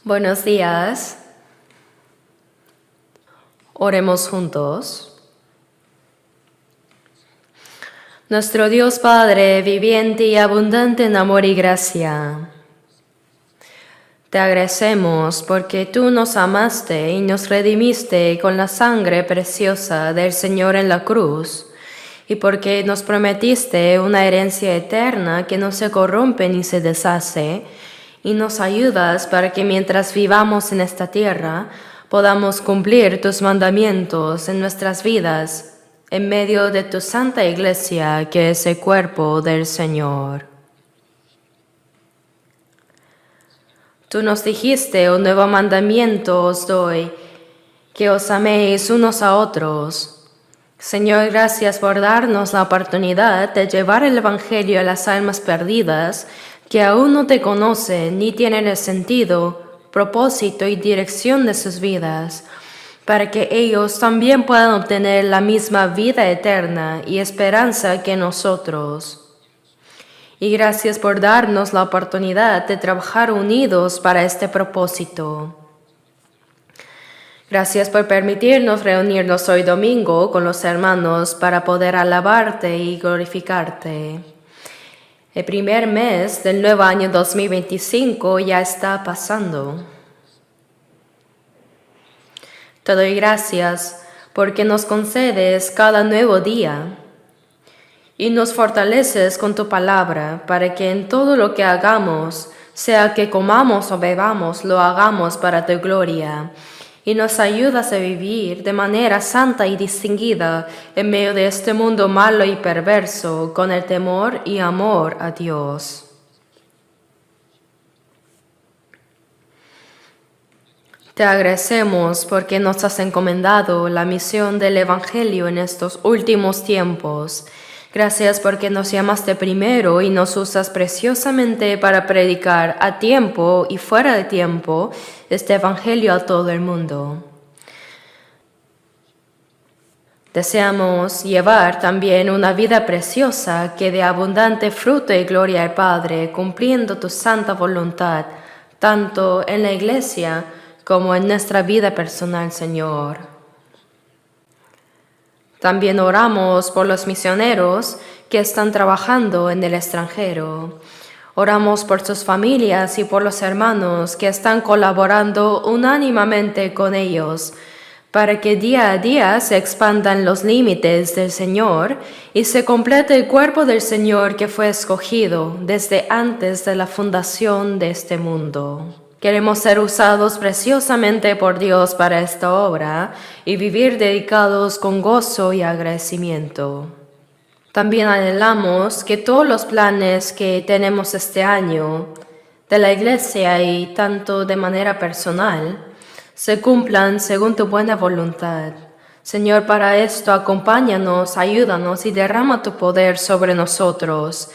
Buenos días. Oremos juntos. Nuestro Dios Padre, viviente y abundante en amor y gracia, te agradecemos porque tú nos amaste y nos redimiste con la sangre preciosa del Señor en la cruz, y porque nos prometiste una herencia eterna que no se corrompe ni se deshace, y nos ayudas para que mientras vivamos en esta tierra podamos cumplir tus mandamientos en nuestras vidas, en medio de tu santa iglesia que es el cuerpo del Señor. Tú nos dijiste: un nuevo mandamiento os doy, que os améis unos a otros. Señor, gracias por darnos la oportunidad de llevar el Evangelio a las almas perdidas que aún no te conocen ni tienen el sentido, propósito y dirección de sus vidas, para que ellos también puedan obtener la misma vida eterna y esperanza que nosotros. Y gracias por darnos la oportunidad de trabajar unidos para este propósito. Gracias por permitirnos reunirnos hoy domingo con los hermanos para poder alabarte y glorificarte. El primer mes del nuevo año 2025 ya está pasando. Te doy gracias porque nos concedes cada nuevo día y nos fortaleces con tu palabra para que en todo lo que hagamos, sea que comamos o bebamos, lo hagamos para tu gloria. Y nos ayudas a vivir de manera santa y distinguida en medio de este mundo malo y perverso, con el temor y amor a Dios. Te agradecemos porque nos has encomendado la misión del Evangelio en estos últimos tiempos. Gracias porque nos llamaste primero y nos usas preciosamente para predicar a tiempo y fuera de tiempo este Evangelio a todo el mundo. Deseamos llevar también una vida preciosa que dé abundante fruto y gloria al Padre, cumpliendo tu santa voluntad, tanto en la Iglesia como en nuestra vida personal, Señor. También oramos por los misioneros que están trabajando en el extranjero. Oramos por sus familias y por los hermanos que están colaborando unánimemente con ellos, para que día a día se expandan los límites del Señor y se complete el cuerpo del Señor que fue escogido desde antes de la fundación de este mundo. Queremos ser usados preciosamente por Dios para esta obra y vivir dedicados con gozo y agradecimiento. También anhelamos que todos los planes que tenemos este año de la Iglesia y tanto de manera personal se cumplan según tu buena voluntad. Señor, para esto acompáñanos, ayúdanos y derrama tu poder sobre nosotros.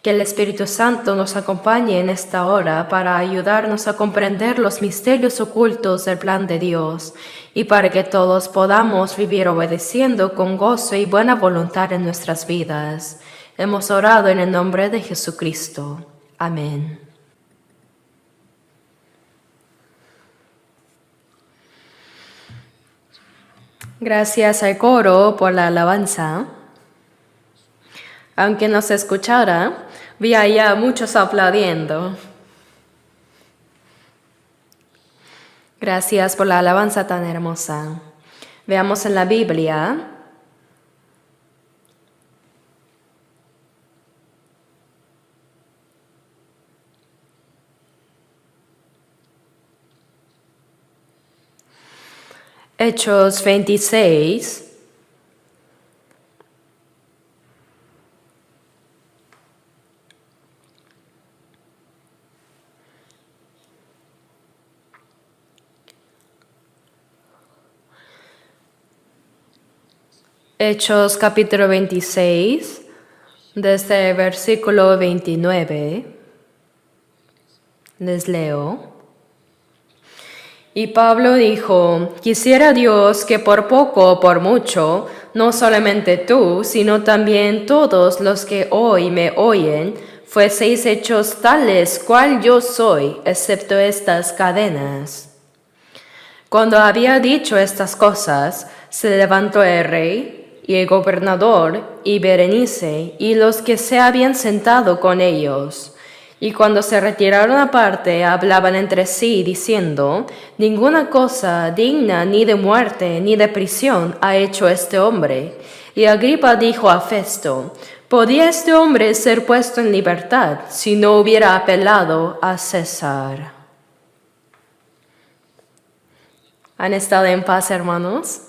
Que el Espíritu Santo nos acompañe en esta hora para ayudarnos a comprender los misterios ocultos del plan de Dios y para que todos podamos vivir obedeciendo con gozo y buena voluntad en nuestras vidas. Hemos orado en el nombre de Jesucristo. Amén. Gracias al coro por la alabanza. Aunque no se escuchara, vi allá a muchos aplaudiendo. Gracias por la alabanza tan hermosa. Veamos en la Biblia. Hechos 26. Hechos capítulo 26, desde el versículo 29, les leo. Y Pablo dijo: quisiera Dios que por poco o por mucho, no solamente tú, sino también todos los que hoy me oyen, fueseis hechos tales cual yo soy, excepto estas cadenas. Cuando había dicho estas cosas, se levantó el rey y el gobernador y Berenice y los que se habían sentado con ellos. Y cuando se retiraron aparte, hablaban entre sí, diciendo, ninguna cosa digna ni de muerte ni de prisión ha hecho este hombre. Y Agripa dijo a Festo, ¿podía este hombre ser puesto en libertad si no hubiera apelado a César? ¿Han estado en paz, hermanos?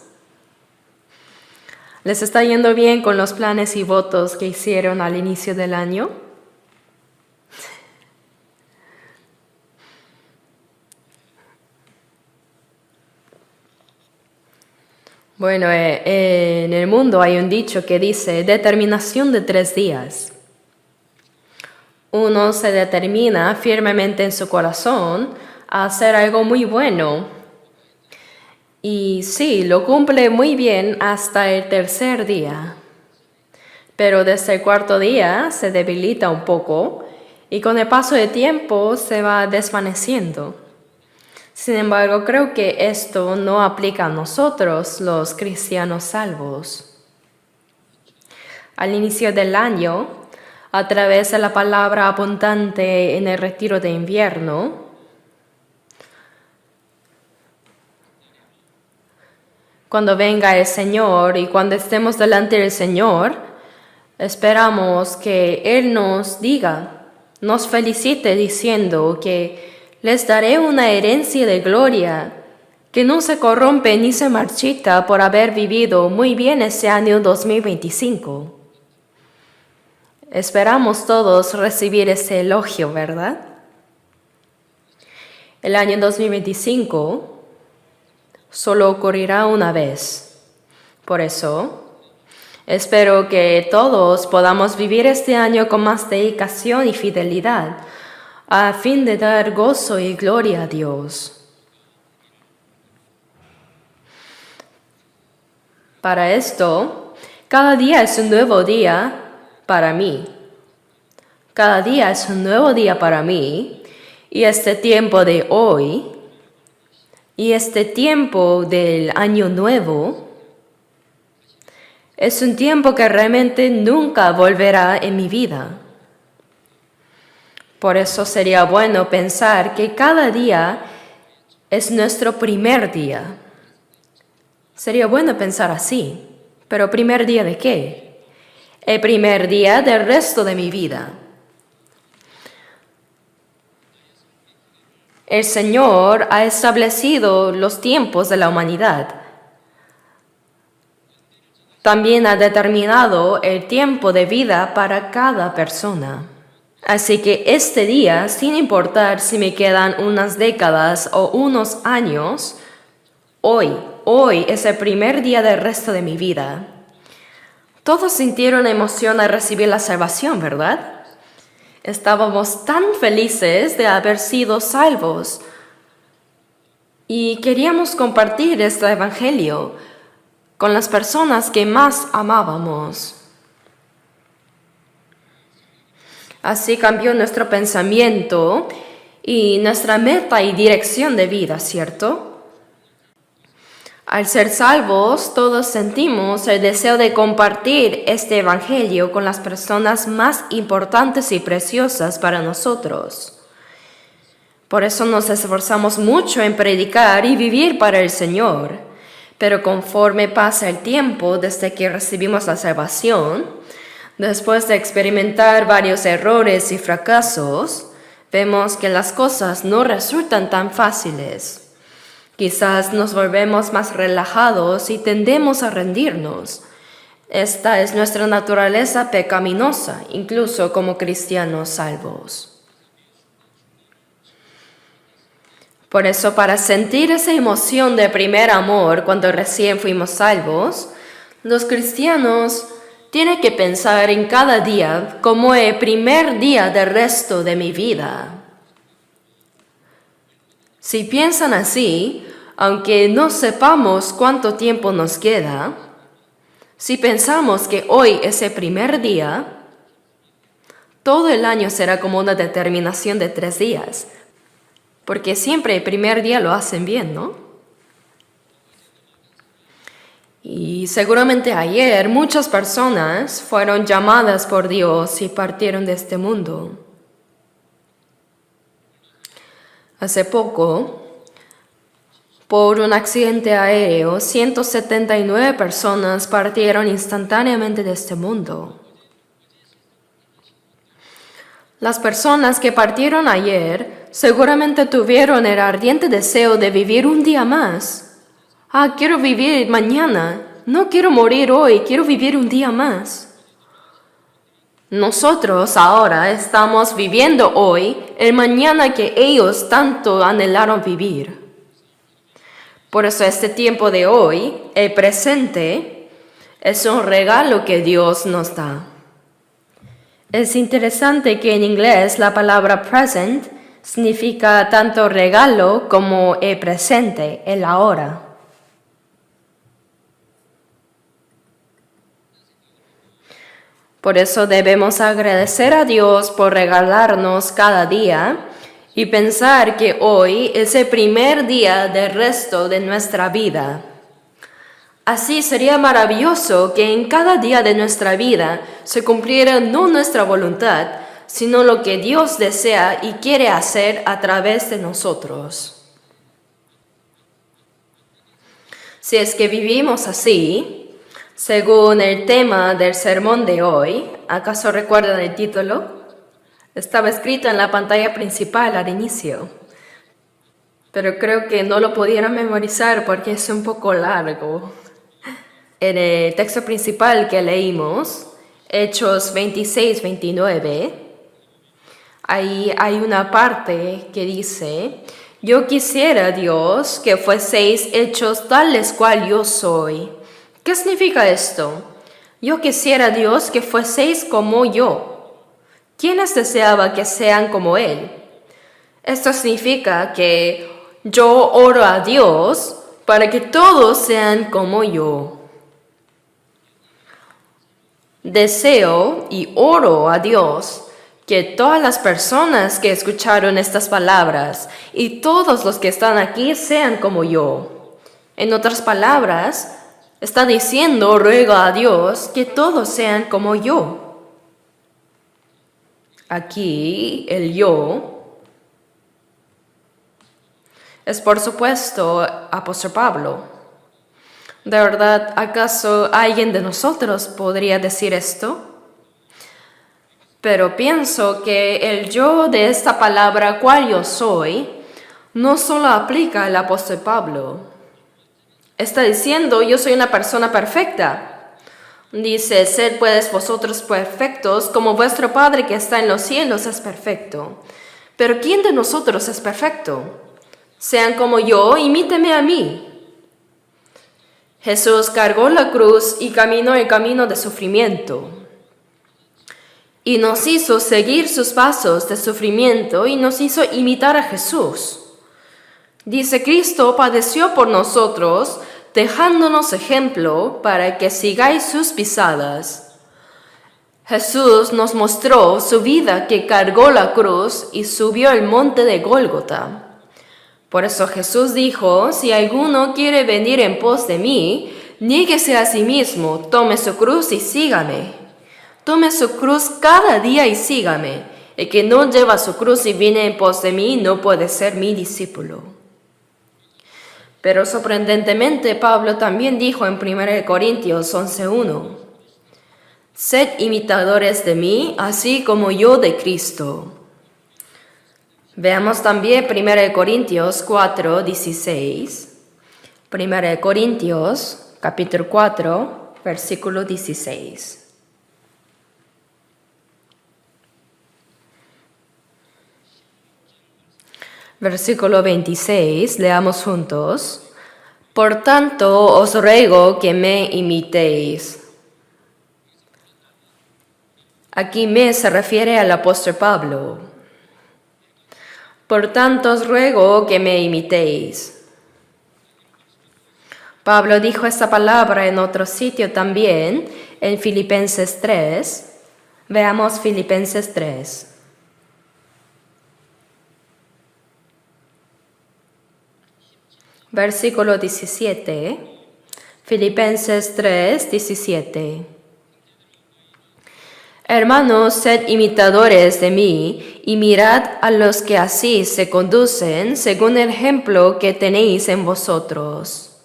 ¿Les está yendo bien con los planes y votos que hicieron al inicio del año? Bueno, en el mundo hay un dicho que dice determinación de 3 días. Uno se determina firmemente en su corazón a hacer algo muy bueno. Y sí, lo cumple muy bien hasta el 3er día. Pero desde el 4.º día se debilita un poco y con el paso del tiempo se va desvaneciendo. Sin embargo, creo que esto no aplica a nosotros, los cristianos salvos. Al inicio del año, a través de la palabra abundante en el retiro de invierno, cuando venga el Señor y cuando estemos delante del Señor, esperamos que Él nos diga, nos felicite diciendo que les daré una herencia de gloria que no se corrompe ni se marchita por haber vivido muy bien ese año 2025. Esperamos todos recibir ese elogio, ¿verdad? El año 2025 solo ocurrirá una vez. Por eso, espero que todos podamos vivir este año con más dedicación y fidelidad, a fin de dar gozo y gloria a Dios. Para esto, cada día es un nuevo día para mí. Cada día es un nuevo día para mí, y este tiempo de hoy, y este tiempo del año nuevo, es un tiempo que realmente nunca volverá en mi vida. Por eso sería bueno pensar que cada día es nuestro primer día. Sería bueno pensar así, pero ¿primer día de qué? El primer día del resto de mi vida. El Señor ha establecido los tiempos de la humanidad. También ha determinado el tiempo de vida para cada persona. Así que este día, sin importar si me quedan unas décadas o unos años, hoy es el primer día del resto de mi vida. Todos sintieron emoción al recibir la salvación, ¿verdad? Estábamos tan felices de haber sido salvos y queríamos compartir este evangelio con las personas que más amábamos. Así cambió nuestro pensamiento y nuestra meta y dirección de vida, ¿cierto? Al ser salvos, todos sentimos el deseo de compartir este evangelio con las personas más importantes y preciosas para nosotros. Por eso nos esforzamos mucho en predicar y vivir para el Señor. Pero conforme pasa el tiempo desde que recibimos la salvación, después de experimentar varios errores y fracasos, vemos que las cosas no resultan tan fáciles. Quizás nos volvemos más relajados y tendemos a rendirnos. Esta es nuestra naturaleza pecaminosa, incluso como cristianos salvos. Por eso, para sentir esa emoción de primer amor cuando recién fuimos salvos, los cristianos tiene que pensar en cada día como el primer día del resto de mi vida. Si piensan así, aunque no sepamos cuánto tiempo nos queda, si pensamos que hoy es el primer día, todo el año será como una determinación de 3 días, porque siempre el primer día lo hacen bien, ¿no? Y seguramente ayer muchas personas fueron llamadas por Dios y partieron de este mundo. Hace poco, por un accidente aéreo, 179 personas partieron instantáneamente de este mundo. Las personas que partieron ayer seguramente tuvieron el ardiente deseo de vivir un día más. Quiero vivir mañana. No quiero morir hoy, quiero vivir un día más. Nosotros ahora estamos viviendo hoy el mañana que ellos tanto anhelaron vivir. Por eso este tiempo de hoy, el presente, es un regalo que Dios nos da. Es interesante que en inglés la palabra present significa tanto regalo como el presente, el ahora. Por eso debemos agradecer a Dios por regalarnos cada día y pensar que hoy es el primer día del resto de nuestra vida. Así sería maravilloso que en cada día de nuestra vida se cumpliera no nuestra voluntad, sino lo que Dios desea y quiere hacer a través de nosotros. Si es que vivimos así, según el tema del sermón de hoy, ¿acaso recuerdan el título? Estaba escrito en la pantalla principal al inicio, pero creo que no lo pudieron memorizar porque es un poco largo. En el texto principal que leímos, Hechos 26-29, ahí hay una parte que dice: yo quisiera, Dios, que fueseis hechos tales cual yo soy. ¿Qué significa esto? Yo quisiera, Dios, que fueseis como yo. ¿Quiénes deseaba que sean como Él? Esto significa que yo oro a Dios para que todos sean como yo. Deseo y oro a Dios que todas las personas que escucharon estas palabras y todos los que están aquí sean como yo. En otras palabras, está diciendo, ruego a Dios que todos sean como yo. Aquí, el yo es por supuesto apóstol Pablo. ¿De verdad, acaso alguien de nosotros podría decir esto? Pero pienso que el yo de esta palabra, cual yo soy, no solo aplica al apóstol Pablo. Está diciendo, yo soy una persona perfecta. Dice, sed pues vosotros perfectos, como vuestro Padre que está en los cielos es perfecto. Pero ¿quién de nosotros es perfecto? Sean como yo, imíteme a mí. Jesús cargó la cruz y caminó el camino de sufrimiento. Y nos hizo seguir sus pasos de sufrimiento y nos hizo imitar a Jesús. Dice, Cristo padeció por nosotros, dejándonos ejemplo para que sigáis sus pisadas. Jesús nos mostró su vida que cargó la cruz y subió el monte de Gólgota. Por eso Jesús dijo, si alguno quiere venir en pos de mí, niéguese a sí mismo, tome su cruz y sígame. Tome su cruz cada día y sígame. El que no lleva su cruz y viene en pos de mí no puede ser mi discípulo. Pero sorprendentemente Pablo también dijo en 1 Corintios 11:1, sed imitadores de mí, así como yo de Cristo. Veamos también 1 Corintios 4:16. 1 Corintios, capítulo 4, versículo 16. Versículo 26, leamos juntos. Por tanto, os ruego que me imitéis. Aquí me se refiere al apóstol Pablo. Por tanto, os ruego que me imitéis. Pablo dijo esta palabra en otro sitio también, en Filipenses 3, Veamos Filipenses 3. Versículo 17. Filipenses 3, 17. Hermanos, sed imitadores de mí, y mirad a los que así se conducen, según el ejemplo que tenéis en vosotros.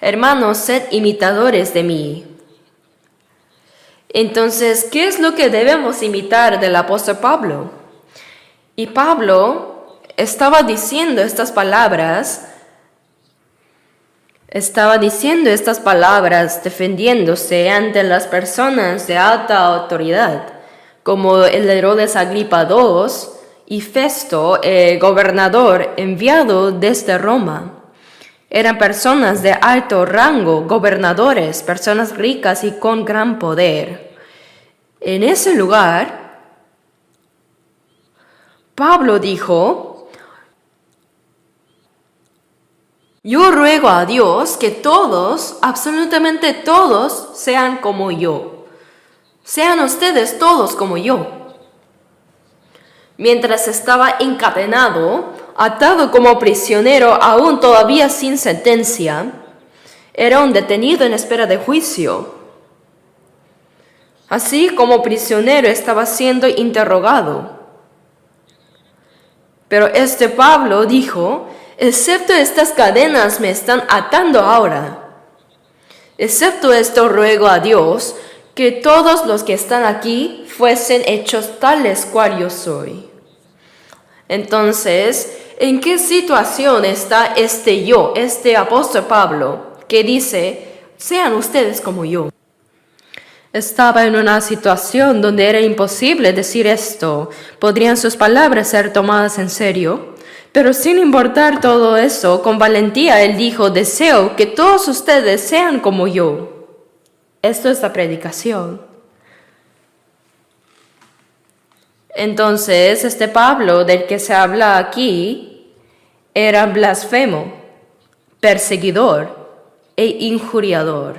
Hermanos, sed imitadores de mí. Entonces, ¿qué es lo que debemos imitar del apóstol Pablo? Y Pablo estaba diciendo estas palabras defendiéndose ante las personas de alta autoridad, como el Herodes Agripa II y Festo, el gobernador enviado desde Roma. Eran personas de alto rango, gobernadores, personas ricas y con gran poder. En ese lugar, Pablo dijo: yo ruego a Dios que todos, absolutamente todos, sean como yo. Sean ustedes todos como yo. Mientras estaba encadenado, atado como prisionero, aún todavía sin sentencia, era un detenido en espera de juicio. Así como prisionero estaba siendo interrogado. Pero este Pablo dijo: excepto estas cadenas me están atando ahora. Excepto esto ruego a Dios que todos los que están aquí fuesen hechos tales cual yo soy. Entonces, ¿en qué situación está este apóstol Pablo, que dice: sean ustedes como yo? Estaba en una situación donde era imposible decir esto. ¿Podrían sus palabras ser tomadas en serio? Pero sin importar todo eso, con valentía él dijo: deseo que todos ustedes sean como yo. Esto es la predicación. Entonces, este Pablo del que se habla aquí era blasfemo, perseguidor e injuriador.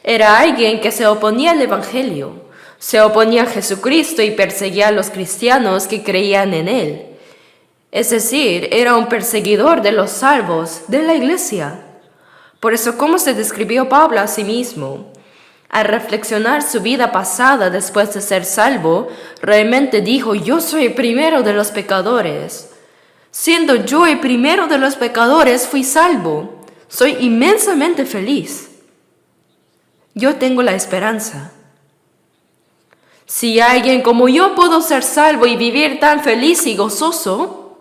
Era alguien que se oponía al Evangelio, se oponía a Jesucristo y perseguía a los cristianos que creían en él. Es decir, era un perseguidor de los salvos, de la iglesia. Por eso, ¿cómo se describió Pablo a sí mismo? Al reflexionar su vida pasada después de ser salvo, realmente dijo: yo soy el primero de los pecadores. Siendo yo el primero de los pecadores, fui salvo. Soy inmensamente feliz. Yo tengo la esperanza. Si alguien como yo pudo ser salvo y vivir tan feliz y gozoso,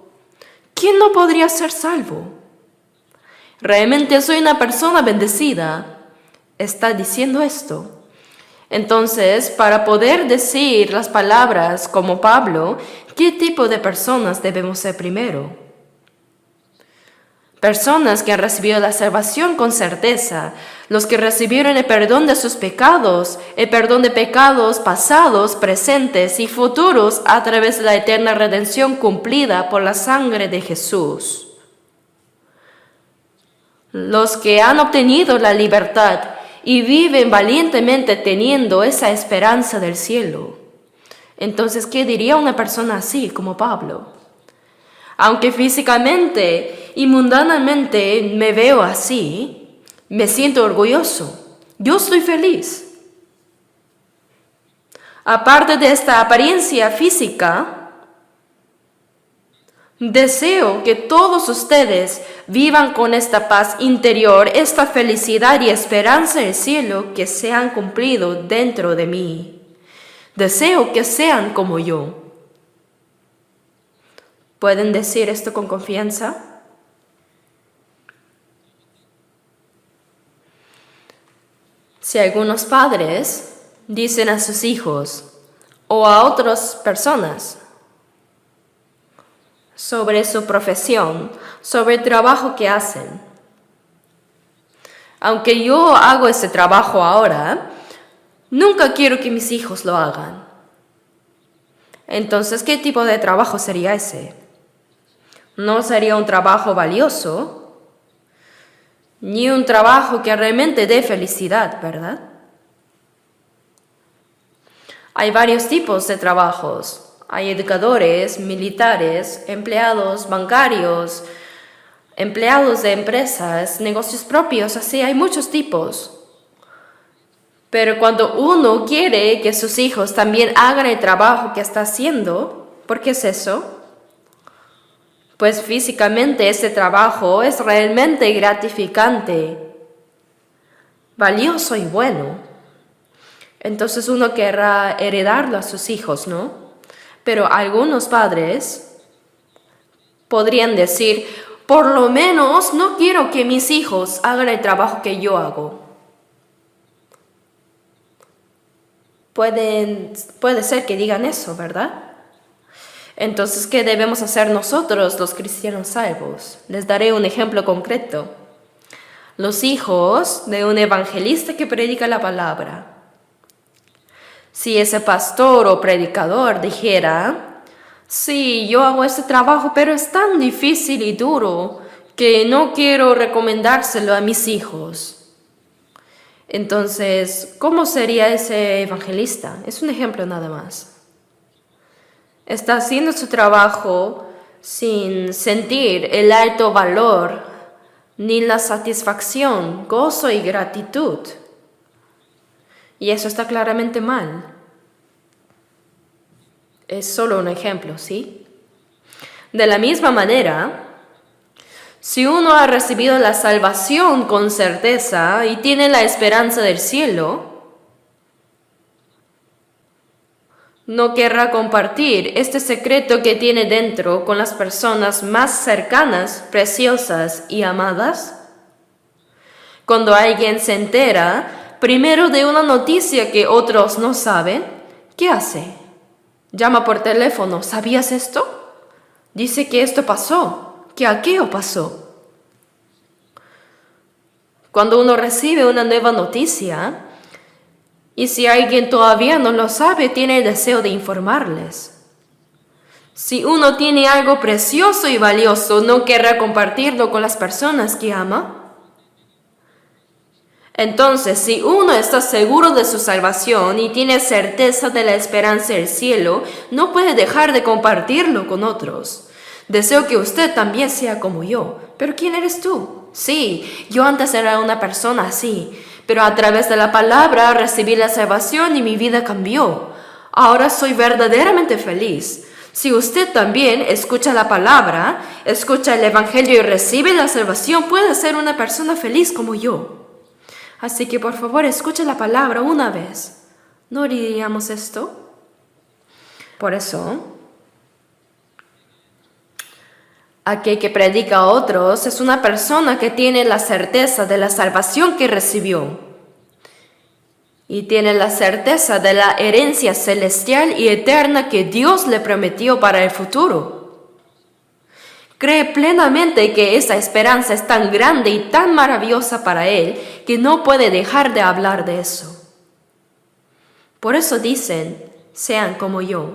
¿quién no podría ser salvo? Realmente soy una persona bendecida. Está diciendo esto. Entonces, para poder decir las palabras como Pablo, ¿qué tipo de personas debemos ser primero? Personas que han recibido la salvación con certeza, los que recibieron el perdón de sus pecados, el perdón de pecados pasados, presentes y futuros a través de la eterna redención cumplida por la sangre de Jesús. Los que han obtenido la libertad y viven valientemente teniendo esa esperanza del cielo. Entonces, ¿qué diría una persona así como Pablo? Aunque físicamente y mundanamente me veo así, me siento orgulloso. Yo estoy feliz. Aparte de esta apariencia física, deseo que todos ustedes vivan con esta paz interior, esta felicidad y esperanza del cielo que se han cumplido dentro de mí. Deseo que sean como yo. ¿Pueden decir esto con confianza? Si algunos padres dicen a sus hijos o a otras personas sobre su profesión, sobre el trabajo que hacen: aunque yo hago ese trabajo ahora, nunca quiero que mis hijos lo hagan. Entonces, ¿qué tipo de trabajo sería ese? No sería un trabajo valioso, ni un trabajo que realmente dé felicidad, ¿verdad? Hay varios tipos de trabajos. Hay educadores, militares, empleados bancarios, empleados de empresas, negocios propios, así hay muchos tipos. Pero cuando uno quiere que sus hijos también hagan el trabajo que está haciendo, ¿por qué es eso? Pues físicamente ese trabajo es realmente gratificante, valioso y bueno. Entonces uno querrá heredarlo a sus hijos, ¿no? Pero algunos padres podrían decir, por lo menos no quiero que mis hijos hagan el trabajo que yo hago. Puede ser que digan eso, ¿verdad? Entonces, ¿qué debemos hacer nosotros, los cristianos salvos? Les daré un ejemplo concreto. Los hijos de un evangelista que predica la palabra. Si ese pastor o predicador dijera, sí, yo hago este trabajo, pero es tan difícil y duro que no quiero recomendárselo a mis hijos. Entonces, ¿cómo sería ese evangelista? Es un ejemplo nada más. Está haciendo su trabajo sin sentir el alto valor, ni la satisfacción, gozo y gratitud. Y eso está claramente mal. Es solo un ejemplo, ¿sí? De la misma manera, si uno ha recibido la salvación con certeza y tiene la esperanza del cielo, no querrá compartir este secreto que tiene dentro con las personas más cercanas, preciosas y amadas. Cuando alguien se entera primero de una noticia que otros no saben, ¿qué hace? Llama por teléfono, ¿sabías esto? Dice que esto pasó, que aquello pasó. Cuando uno recibe una nueva noticia, y si alguien todavía no lo sabe, tiene el deseo de informarles. Si uno tiene algo precioso y valioso, ¿no querrá compartirlo con las personas que ama? Entonces, si uno está seguro de su salvación y tiene certeza de la esperanza del cielo, no puede dejar de compartirlo con otros. Deseo que usted también sea como yo. ¿Pero quién eres tú? Sí, yo antes era una persona así, pero a través de la palabra recibí la salvación y mi vida cambió. Ahora soy verdaderamente feliz. Si usted también escucha la palabra, escucha el evangelio y recibe la salvación, puede ser una persona feliz como yo. Así que por favor escuche la palabra una vez. ¿No diríamos esto? Por eso, aquel que predica a otros es una persona que tiene la certeza de la salvación que recibió y tiene la certeza de la herencia celestial y eterna que Dios le prometió para el futuro. Cree plenamente que esa esperanza es tan grande y tan maravillosa para él que no puede dejar de hablar de eso. Por eso dicen, sean como yo.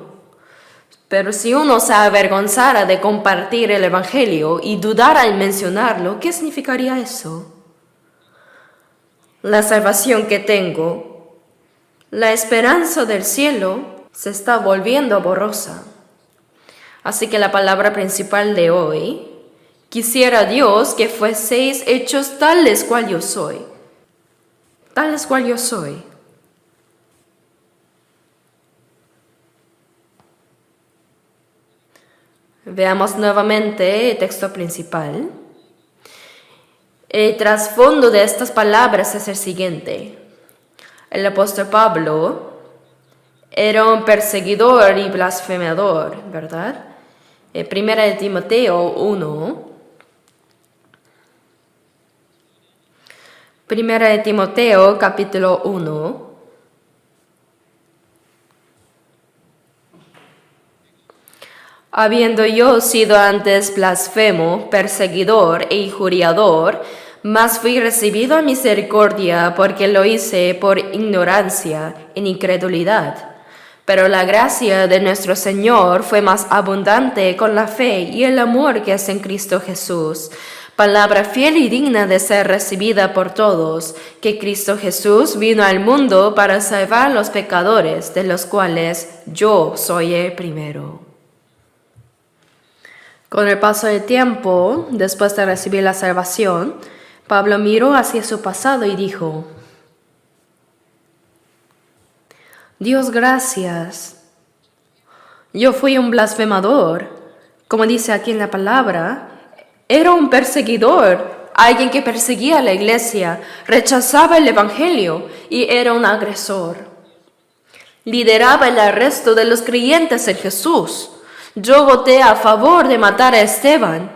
Pero si uno se avergonzara de compartir el evangelio y dudara en mencionarlo, ¿qué significaría eso? La salvación que tengo, la esperanza del cielo, se está volviendo borrosa. Así que la palabra principal de hoy, quisiera Dios que fueseis hechos tales cual yo soy. Tales cual yo soy. Veamos nuevamente el texto principal. El trasfondo de estas palabras es el siguiente. El apóstol Pablo era un perseguidor y blasfemador, ¿verdad? Primera de Timoteo 1. Primera de Timoteo, capítulo 1. Habiendo yo sido antes blasfemo, perseguidor e injuriador, mas fui recibido a misericordia porque lo hice por ignorancia, en incredulidad. Pero la gracia de nuestro Señor fue más abundante con la fe y el amor que es en Cristo Jesús. palabra fiel y digna de ser recibida por todos, que Cristo Jesús vino al mundo para salvar a los pecadores, de los cuales yo soy el primero. Con el paso del tiempo, después de recibir la salvación, Pablo miró hacia su pasado y dijo: Dios, gracias. Yo fui un blasfemador, como dice aquí en la palabra. Era un perseguidor, alguien que perseguía a la iglesia, rechazaba el evangelio y era un agresor. Lideraba el arresto de los creyentes en Jesús. Yo voté a favor de matar a Esteban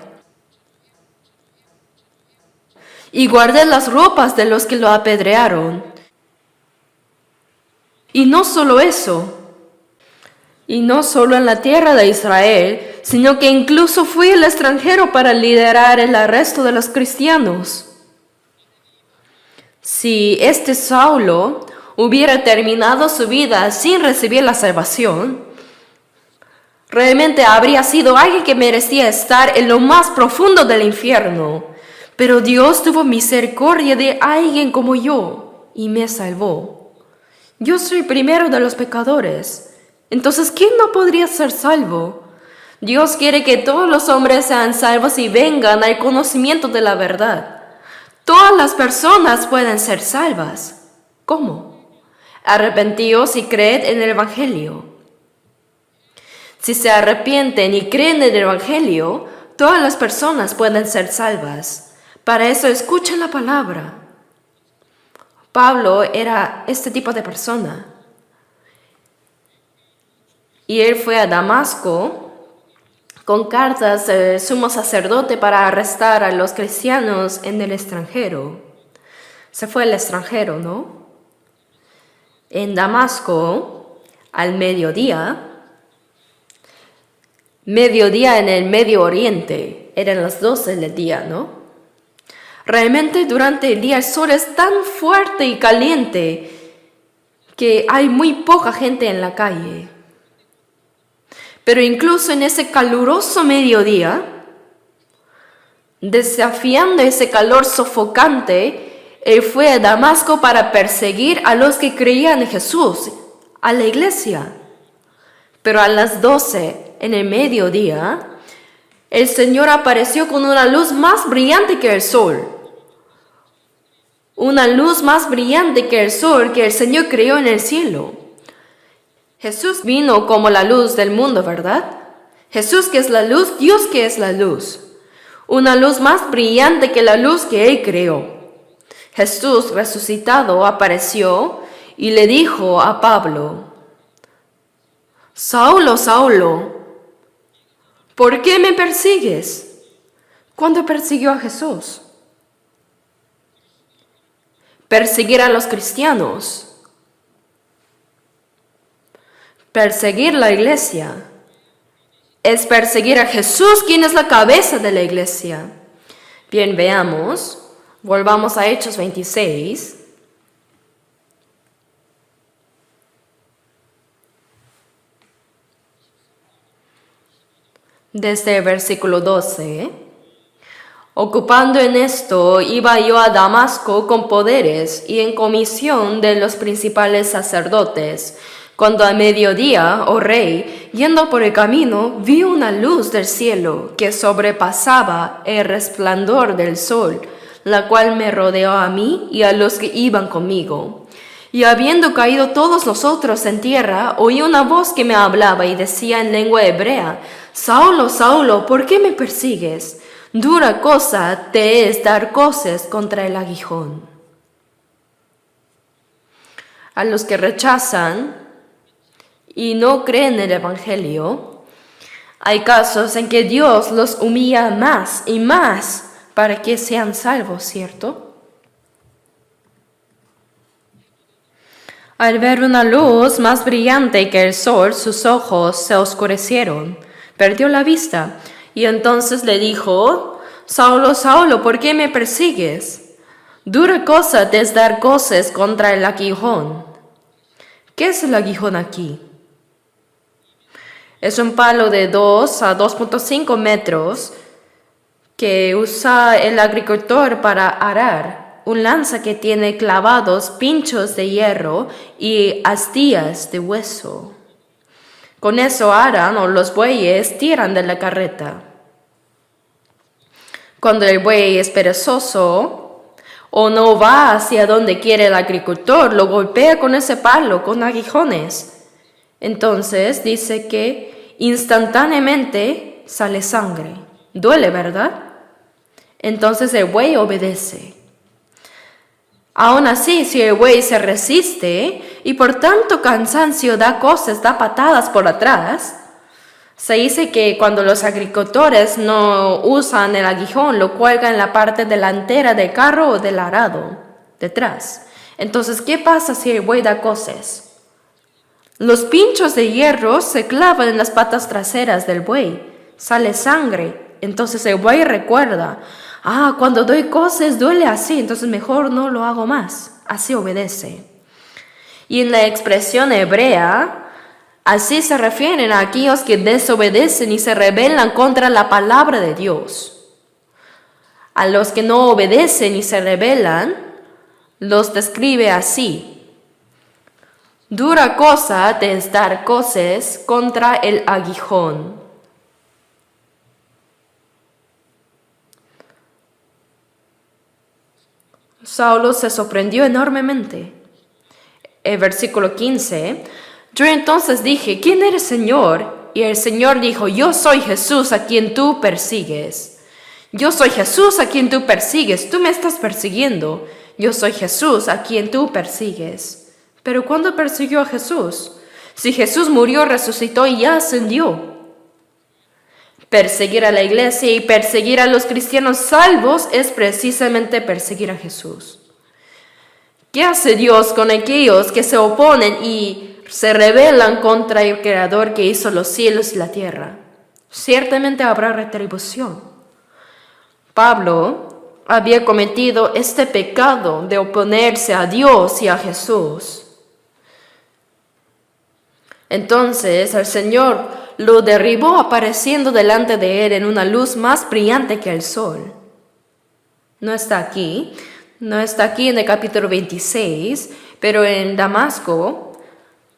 y guardé las ropas de los que lo apedrearon. Y no solo eso, y no solo en la tierra de Israel, sino que incluso fui el extranjero para liderar el arresto de los cristianos. Si este Saulo hubiera terminado su vida sin recibir la salvación, realmente habría sido alguien que merecía estar en lo más profundo del infierno. Pero Dios tuvo misericordia de alguien como yo y me salvó. Yo soy primero de los pecadores. Entonces, ¿quién no podría ser salvo? Dios quiere que todos los hombres sean salvos y vengan al conocimiento de la verdad. Todas las personas pueden ser salvas. ¿Cómo? Arrepentíos y creed en el Evangelio. Si se arrepienten y creen en el Evangelio, todas las personas pueden ser salvas. Para eso escuchen la palabra. Pablo era este tipo de persona. Y él fue a Damasco con cartas del sumo sacerdote para arrestar a los cristianos en el extranjero. Se fue al extranjero, ¿no? En Damasco, al mediodía en el Medio Oriente, eran las 12 del día, ¿no? Realmente durante el día el sol es tan fuerte y caliente que hay muy poca gente en la calle. Pero incluso en ese caluroso mediodía, desafiando ese calor sofocante, él fue a Damasco para perseguir a los que creían en Jesús, a la iglesia. Pero a las 12, en el mediodía, el Señor apareció con una luz más brillante que el sol. Una luz más brillante que el sol que el Señor creó en el cielo. Jesús vino como la luz del mundo, ¿verdad? Jesús que es la luz, Dios que es la luz. Una luz más brillante que la luz que Él creó. Jesús resucitado apareció y le dijo a Pablo: Saulo, Saulo, ¿por qué me persigues? ¿Cuándo persiguió a Jesús? Perseguir a los cristianos. Perseguir la iglesia es perseguir a Jesús, quien es la cabeza de la iglesia. Bien, veamos, volvamos a Hechos 26. Desde el versículo 12. Ocupando en esto, iba yo a Damasco con poderes y en comisión de los principales sacerdotes, cuando a mediodía, oh rey, yendo por el camino, vi una luz del cielo que sobrepasaba el resplandor del sol, la cual me rodeó a mí y a los que iban conmigo. Y habiendo caído todos nosotros en tierra, oí una voz que me hablaba y decía en lengua hebrea: Saulo, Saulo, ¿por qué me persigues? Dura cosa te es dar coces contra el aguijón. A los que rechazan y no creen en el Evangelio, hay casos en que Dios los humilla más y más para que sean salvos, ¿cierto? Al ver una luz más brillante que el sol, sus ojos se oscurecieron, perdió la vista, y entonces le dijo: Saulo, Saulo, ¿por qué me persigues? Dura cosa te es dar coces contra el aguijón. ¿Qué es el aguijón aquí? Es un palo de 2 a 2.5 metros que usa el agricultor para arar, un lanza que tiene clavados pinchos de hierro y astillas de hueso. Con eso aran o los bueyes tiran de la carreta. Cuando el buey es perezoso o no va hacia donde quiere el agricultor, lo golpea con ese palo, con aguijones. Entonces dice que instantáneamente sale sangre. Duele, ¿verdad? Entonces el buey obedece. Aún así, si el buey se resiste y por tanto cansancio da cosas, da patadas por atrás, se dice que cuando los agricultores no usan el aguijón, lo cuelgan en la parte delantera del carro o del arado, detrás. Entonces, ¿qué pasa si el buey da cosas? Los pinchos de hierro se clavan en las patas traseras del buey, sale sangre. Entonces el buey recuerda, cuando doy cosas duele así, entonces mejor no lo hago más. Así obedece. Y en la expresión hebrea, así se refieren a aquellos que desobedecen y se rebelan contra la palabra de Dios. A los que no obedecen y se rebelan, los describe así. Dura cosa te es dar cosas contra el aguijón. Saulo se sorprendió enormemente. El versículo 15, yo entonces dije, ¿quién eres, Señor? Y el Señor dijo, yo soy Jesús a quien tú persigues. Yo soy Jesús a quien tú persigues. Tú me estás persiguiendo. Yo soy Jesús a quien tú persigues. Pero ¿cuándo persiguió a Jesús? Si Jesús murió, resucitó y ya ascendió. Perseguir a la iglesia y perseguir a los cristianos salvos es precisamente perseguir a Jesús. ¿Qué hace Dios con aquellos que se oponen y se rebelan contra el Creador que hizo los cielos y la tierra? Ciertamente habrá retribución. Pablo había cometido este pecado de oponerse a Dios y a Jesús. Entonces el Señor lo derribó apareciendo delante de él en una luz más brillante que el sol. No está aquí en el capítulo 26, pero en Damasco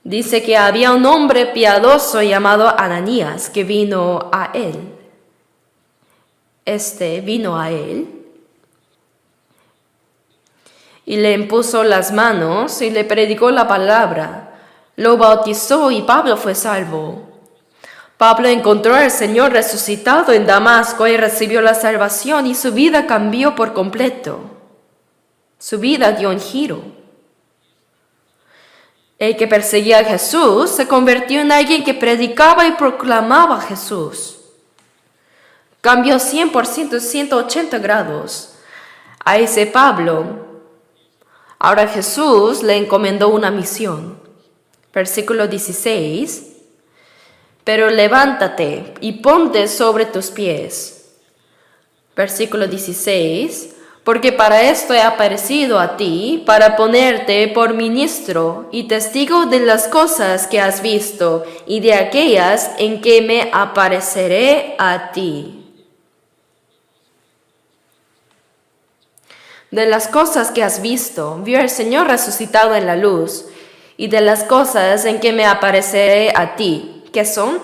dice que había un hombre piadoso llamado Ananías que vino a él. Vino a él y le impuso las manos y le predicó la palabra. Lo bautizó y Pablo fue salvo. Pablo encontró al Señor resucitado en Damasco y recibió la salvación y su vida cambió por completo. Su vida dio un giro. El que perseguía a Jesús se convirtió en alguien que predicaba y proclamaba a Jesús. Cambió 100%, 180 grados. A ese Pablo, ahora Jesús le encomendó una misión. Versículo 16. Pero levántate y ponte sobre tus pies. Versículo 16. Porque para esto he aparecido a ti, para ponerte por ministro y testigo de las cosas que has visto y de aquellas en que me apareceré a ti. De las cosas que has visto, vio el Señor resucitado en la luz, y de las cosas en que me apareceré a ti, ¿qué son?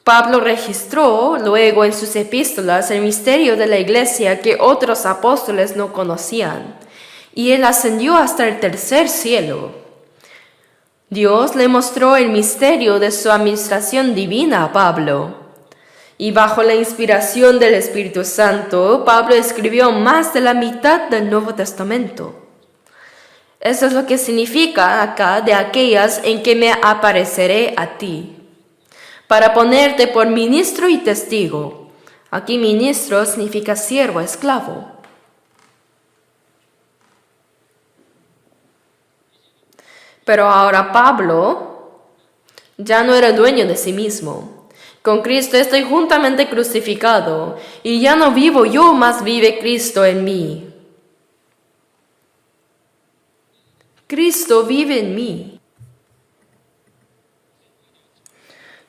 Pablo registró luego en sus epístolas el misterio de la iglesia que otros apóstoles no conocían, y él ascendió hasta el tercer cielo. Dios le mostró el misterio de su administración divina a Pablo, y bajo la inspiración del Espíritu Santo, Pablo escribió más de la mitad del Nuevo Testamento. Eso es lo que significa acá de aquellas en que me apareceré a ti, para ponerte por ministro y testigo. Aquí ministro significa siervo, esclavo. Pero ahora Pablo ya no era dueño de sí mismo. Con Cristo estoy juntamente crucificado, y ya no vivo yo, mas vive Cristo en mí. Cristo vive en mí.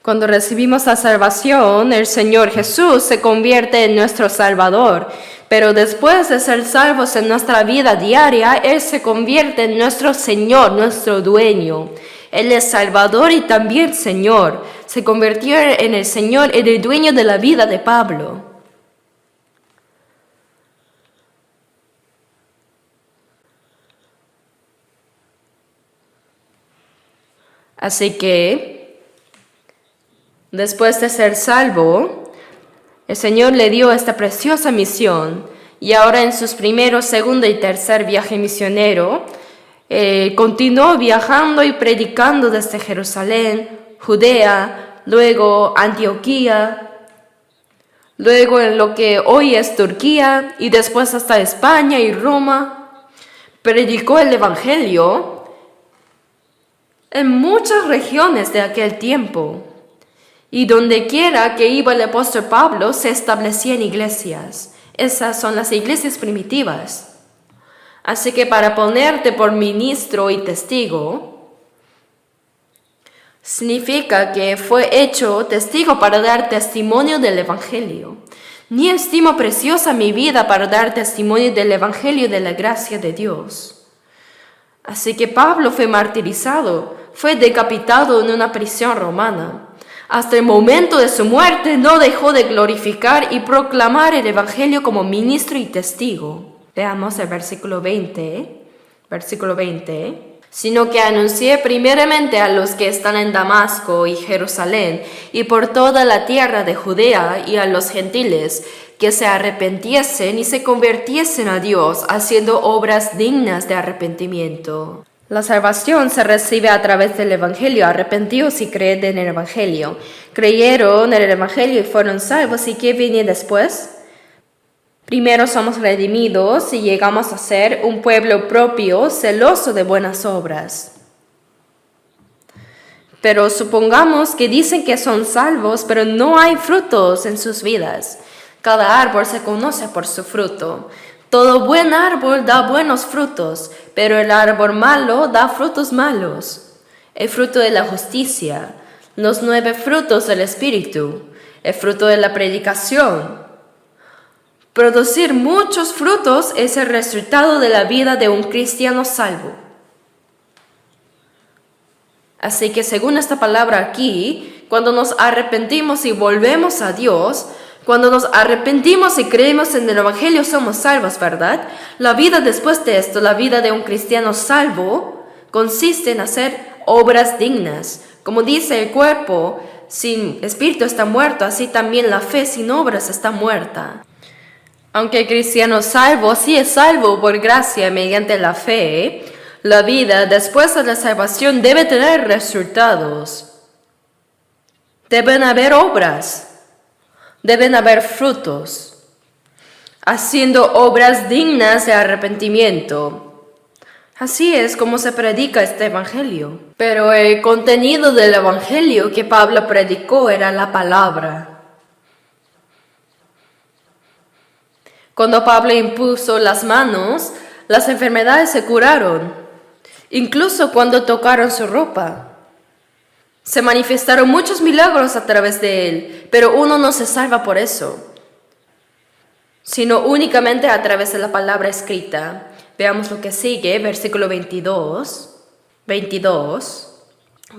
Cuando recibimos la salvación, el Señor Jesús se convierte en nuestro Salvador, pero después de ser salvos en nuestra vida diaria, Él se convierte en nuestro Señor, nuestro dueño. Él es Salvador y también Señor. Se convirtió en el Señor, en el dueño de la vida de Pablo. Así que, después de ser salvo, el Señor le dio esta preciosa misión y ahora en sus primeros, segundo y tercer viaje misionero, continuó viajando y predicando desde Jerusalén, Judea, luego Antioquía, luego en lo que hoy es Turquía y después hasta España y Roma. Predicó el Evangelio en muchas regiones de aquel tiempo. Y donde quiera que iba el apóstol Pablo, se establecían iglesias. Esas son las iglesias primitivas. Así que para ponerte por ministro y testigo, significa que fue hecho testigo para dar testimonio del Evangelio. Ni estimo preciosa mi vida para dar testimonio del Evangelio de la gracia de Dios. Así que Pablo fue martirizado, fue decapitado en una prisión romana. Hasta el momento de su muerte no dejó de glorificar y proclamar el Evangelio como ministro y testigo. Veamos el versículo 20. Sino que anuncié primeramente a los que están en Damasco y Jerusalén y por toda la tierra de Judea y a los gentiles que se arrepintiesen y se convirtiesen a Dios haciendo obras dignas de arrepentimiento. La salvación se recibe a través del Evangelio. Arrepentíos y creed en el Evangelio. Creyeron en el Evangelio y fueron salvos. ¿Y qué viene después? Primero somos redimidos y llegamos a ser un pueblo propio, celoso de buenas obras. Pero supongamos que dicen que son salvos, pero no hay frutos en sus vidas. Cada árbol se conoce por su fruto. Todo buen árbol da buenos frutos, pero el árbol malo da frutos malos. El fruto de la justicia, los 9 frutos del Espíritu, el fruto de la predicación. Producir muchos frutos es el resultado de la vida de un cristiano salvo. Así que según esta palabra aquí, cuando nos arrepentimos y volvemos a Dios, cuando nos arrepentimos y creemos en el Evangelio somos salvos, ¿verdad? La vida después de esto, la vida de un cristiano salvo, consiste en hacer obras dignas. Como dice el cuerpo, sin espíritu está muerto, así también la fe sin obras está muerta. Aunque el cristiano salvo sí es salvo por gracia mediante la fe, la vida después de la salvación debe tener resultados. Deben haber obras, deben haber frutos, haciendo obras dignas de arrepentimiento. Así es como se predica este evangelio. Pero el contenido del evangelio que Pablo predicó era la palabra. Cuando Pablo impuso las manos, las enfermedades se curaron, incluso cuando tocaron su ropa. Se manifestaron muchos milagros a través de él, pero uno no se salva por eso, sino únicamente a través de la palabra escrita. Veamos lo que sigue, versículo 22.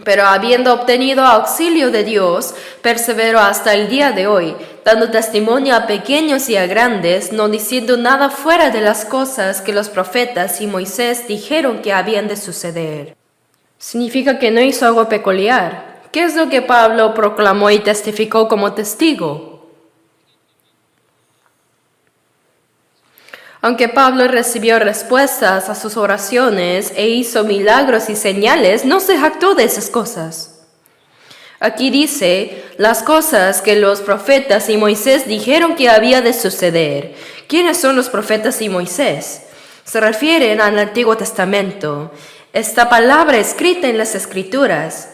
Pero habiendo obtenido auxilio de Dios, perseveró hasta el día de hoy, dando testimonio a pequeños y a grandes, no diciendo nada fuera de las cosas que los profetas y Moisés dijeron que habían de suceder. Significa que no hizo algo peculiar. ¿Qué es lo que Pablo proclamó y testificó como testigo? Aunque Pablo recibió respuestas a sus oraciones e hizo milagros y señales, no se jactó de esas cosas. Aquí dice, las cosas que los profetas y Moisés dijeron que había de suceder. ¿Quiénes son los profetas y Moisés? Se refieren al Antiguo Testamento. Esta palabra escrita en las Escrituras,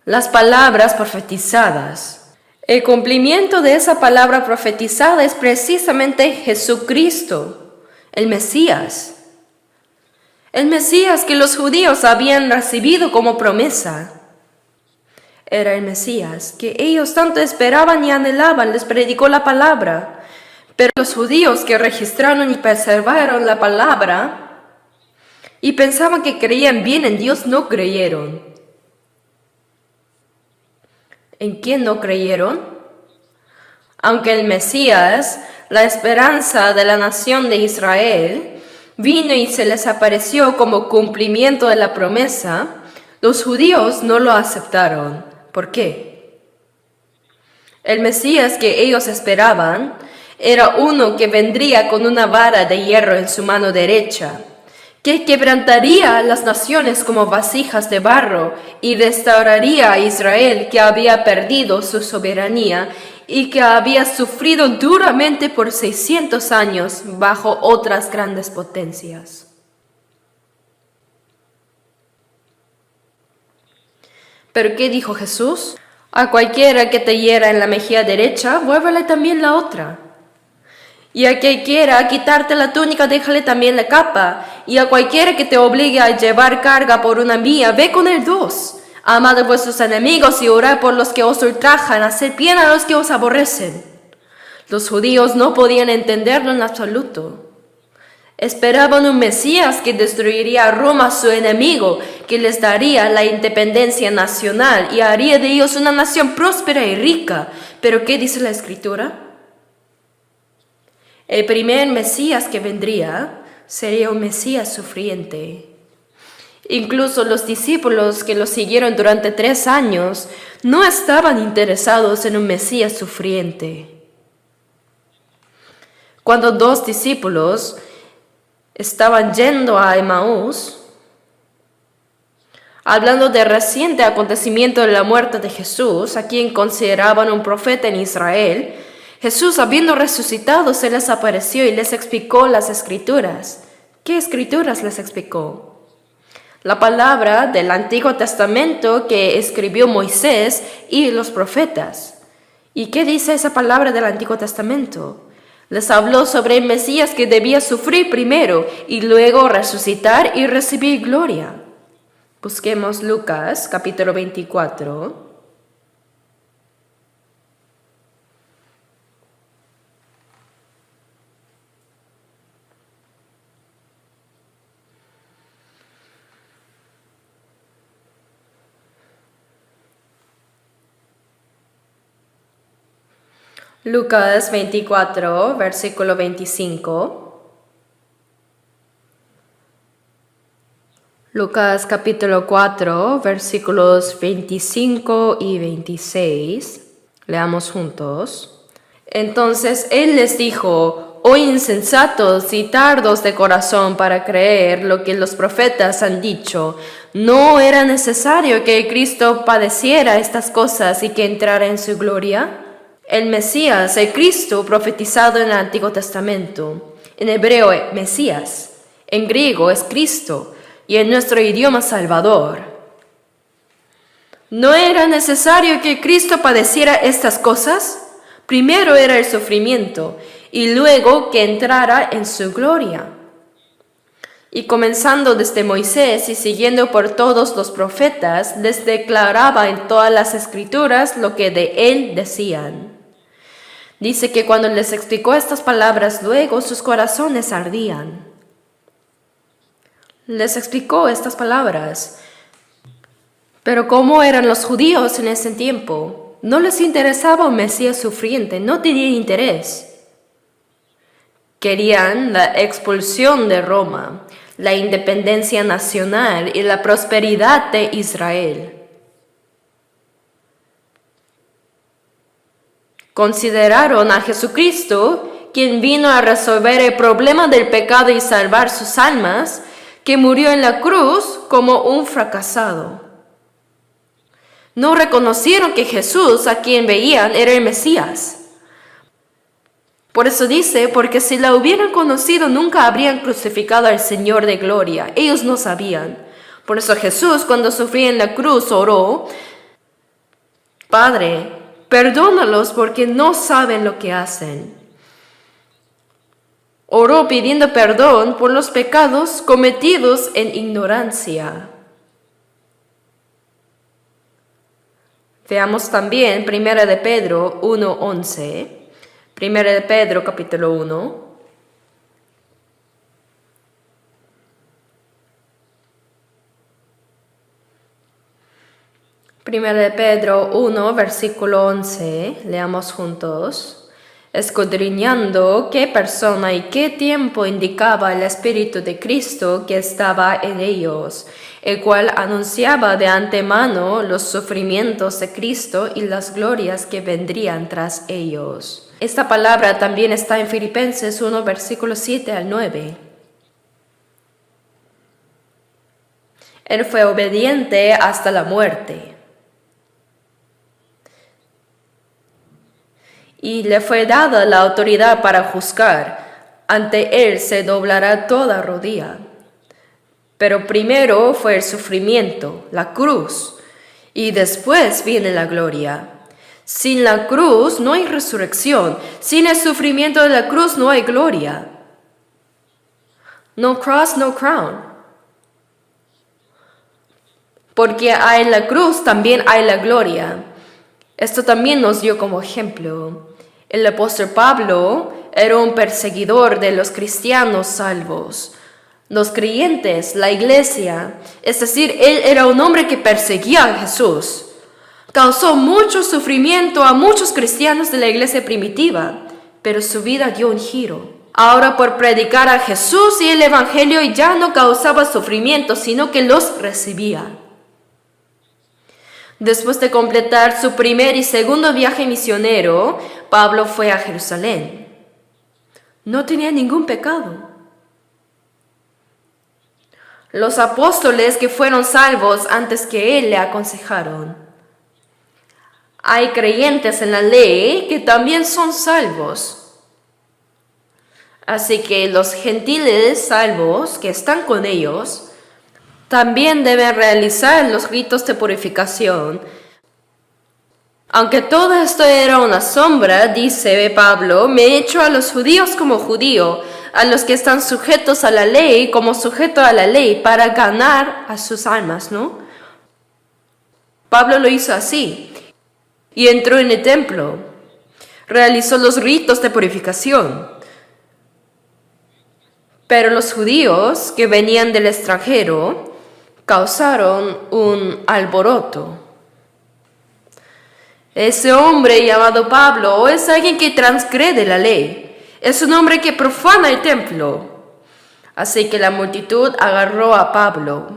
las palabras profetizadas. El cumplimiento de esa palabra profetizada es precisamente Jesucristo. El Mesías que los judíos habían recibido como promesa. era el Mesías, que ellos tanto esperaban y anhelaban, les predicó la palabra. Pero los judíos que registraron y preservaron la palabra y pensaban que creían bien en Dios, no creyeron. ¿En quién no creyeron? Aunque el Mesías, la esperanza de la nación de Israel, vino y se les apareció como cumplimiento de la promesa, los judíos no lo aceptaron. ¿Por qué? El Mesías que ellos esperaban era uno que vendría con una vara de hierro en su mano derecha, que quebrantaría las naciones como vasijas de barro y restauraría a Israel, que había perdido su soberanía y que había sufrido duramente por 600 años bajo otras grandes potencias. ¿Pero qué dijo Jesús? A cualquiera que te hiera en la mejilla derecha, vuélvele también la otra. Y a quien quiera quitarte la túnica, déjale también la capa. Y a cualquiera que te obligue a llevar carga por una milla, ve con él dos. Amad a vuestros enemigos y orad por los que os ultrajan, haced bien a los que os aborrecen. Los judíos no podían entenderlo en absoluto. Esperaban un Mesías que destruiría a Roma, su enemigo, que les daría la independencia nacional y haría de ellos una nación próspera y rica. ¿Pero qué dice la Escritura? El primer Mesías que vendría sería un Mesías sufriente. Incluso los discípulos que lo siguieron durante 3 años no estaban interesados en un Mesías sufriente. Cuando 2 discípulos estaban yendo a Emaús, hablando del reciente acontecimiento de la muerte de Jesús, a quien consideraban un profeta en Israel, Jesús, habiendo resucitado, se les apareció y les explicó las Escrituras. ¿Qué Escrituras les explicó? La palabra del Antiguo Testamento que escribió Moisés y los profetas. ¿Y qué dice esa palabra del Antiguo Testamento? Les habló sobre el Mesías que debía sufrir primero y luego resucitar y recibir gloria. Busquemos Lucas capítulo 24. Lucas 24, versículo 25. Lucas capítulo 4, versículos 25 y 26. Leamos juntos. Entonces él les dijo: oh insensatos y tardos de corazón para creer lo que los profetas han dicho. ¿No era necesario que el Cristo padeciera estas cosas y que entrara en su gloria? El Mesías, el Cristo profetizado en el Antiguo Testamento, en hebreo Mesías, en griego es Cristo y en nuestro idioma Salvador. ¿No era necesario que Cristo padeciera estas cosas? Primero era el sufrimiento y luego que entrara en su gloria. Y comenzando desde Moisés y siguiendo por todos los profetas, les declaraba en todas las Escrituras lo que de él decían. Dice que cuando les explicó estas palabras, luego sus corazones ardían. Les explicó estas palabras. Pero ¿cómo eran los judíos en ese tiempo? No les interesaba un Mesías sufriente, no tenían interés. Querían la expulsión de Roma, la independencia nacional y la prosperidad de Israel. Consideraron a Jesucristo, quien vino a resolver el problema del pecado y salvar sus almas, que murió en la cruz, como un fracasado. No reconocieron que Jesús, a quien veían, era el Mesías. Por eso dice, porque si la hubieran conocido, nunca habrían crucificado al Señor de gloria. Ellos no sabían. Por eso Jesús, cuando sufría en la cruz, oró: Padre, perdónalos porque no saben lo que hacen. Oró pidiendo perdón por los pecados cometidos en ignorancia. Veamos también 1 de Pedro 1:11. 1 de Pedro capítulo 1. Primera de Pedro 1, versículo 11, leamos juntos. Escudriñando qué persona y qué tiempo indicaba el Espíritu de Cristo que estaba en ellos, el cual anunciaba de antemano los sufrimientos de Cristo y las glorias que vendrían tras ellos. Esta palabra también está en Filipenses 1, versículo 7 al 9. Él fue obediente hasta la muerte. Y le fue dada la autoridad para juzgar. Ante él se doblará toda rodilla. Pero primero fue el sufrimiento, la cruz, y después viene la gloria. Sin la cruz no hay resurrección. Sin el sufrimiento de la cruz no hay gloria. No cross, no crown. Porque hay la cruz, también hay la gloria. Esto también nos dio como ejemplo. El apóstol Pablo era un perseguidor de los cristianos salvos, los creyentes, la iglesia. Es decir, él era un hombre que perseguía a Jesús. Causó mucho sufrimiento a muchos cristianos de la iglesia primitiva, pero su vida dio un giro. Ahora por predicar a Jesús y el evangelio ya no causaba sufrimiento, sino que los recibía. Después de completar su primer y segundo viaje misionero, Pablo fue a Jerusalén. No tenía ningún pecado. Los apóstoles que fueron salvos antes que él le aconsejaron. Hay creyentes en la ley que también son salvos. Así que los gentiles salvos que están con ellos también deben realizar los ritos de purificación. Aunque todo esto era una sombra, dice Pablo, me he hecho a los judíos como judío, a los que están sujetos a la ley como sujeto a la ley, para ganar a sus almas, ¿no? Pablo lo hizo así, y entró en el templo, realizó los ritos de purificación. Pero los judíos que venían del extranjero causaron un alboroto. Ese hombre llamado Pablo es alguien que transgrede la ley. Es un hombre que profana el templo. Así que la multitud agarró a Pablo.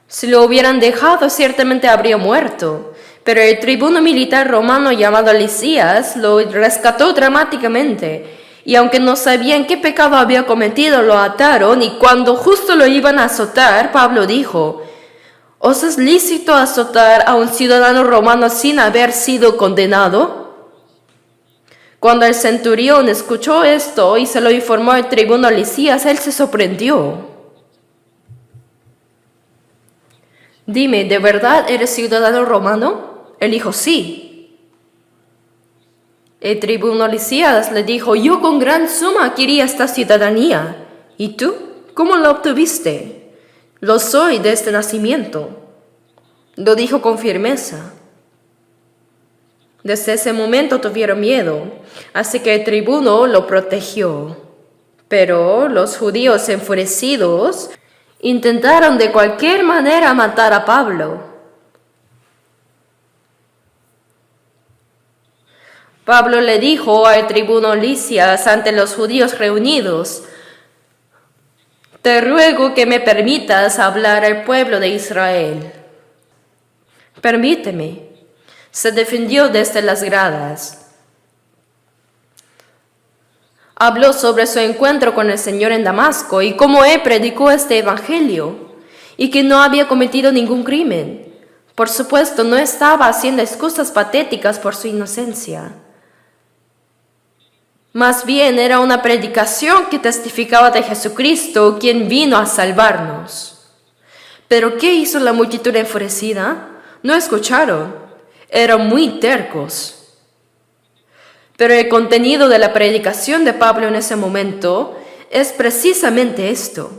Si lo hubieran dejado, ciertamente habría muerto. Pero el tribuno militar romano llamado Lisías lo rescató dramáticamente. Y aunque no sabían qué pecado había cometido, lo ataron, y cuando justo lo iban a azotar, Pablo dijo, ¿os es lícito azotar a un ciudadano romano sin haber sido condenado? Cuando el centurión escuchó esto y se lo informó al tribuno Lisías, él se sorprendió. Dime, ¿de verdad eres ciudadano romano? Él dijo, sí. El tribuno Lisías le dijo, yo con gran suma adquirí esta ciudadanía. ¿Y tú? ¿Cómo la obtuviste? Lo soy desde nacimiento. Lo dijo con firmeza. Desde ese momento tuvieron miedo, así que el tribuno lo protegió. Pero los judíos enfurecidos intentaron de cualquier manera matar a Pablo. Pablo le dijo al tribuno Lisias ante los judíos reunidos, te ruego que me permitas hablar al pueblo de Israel. Permíteme. Se defendió desde las gradas. Habló sobre su encuentro con el Señor en Damasco y cómo él predicó este evangelio y que no había cometido ningún crimen. Por supuesto, no estaba haciendo excusas patéticas por su inocencia. Más bien era una predicación que testificaba de Jesucristo, quien vino a salvarnos. ¿Pero qué hizo la multitud enfurecida? No escucharon. Eran muy tercos. Pero el contenido de la predicación de Pablo en ese momento es precisamente esto.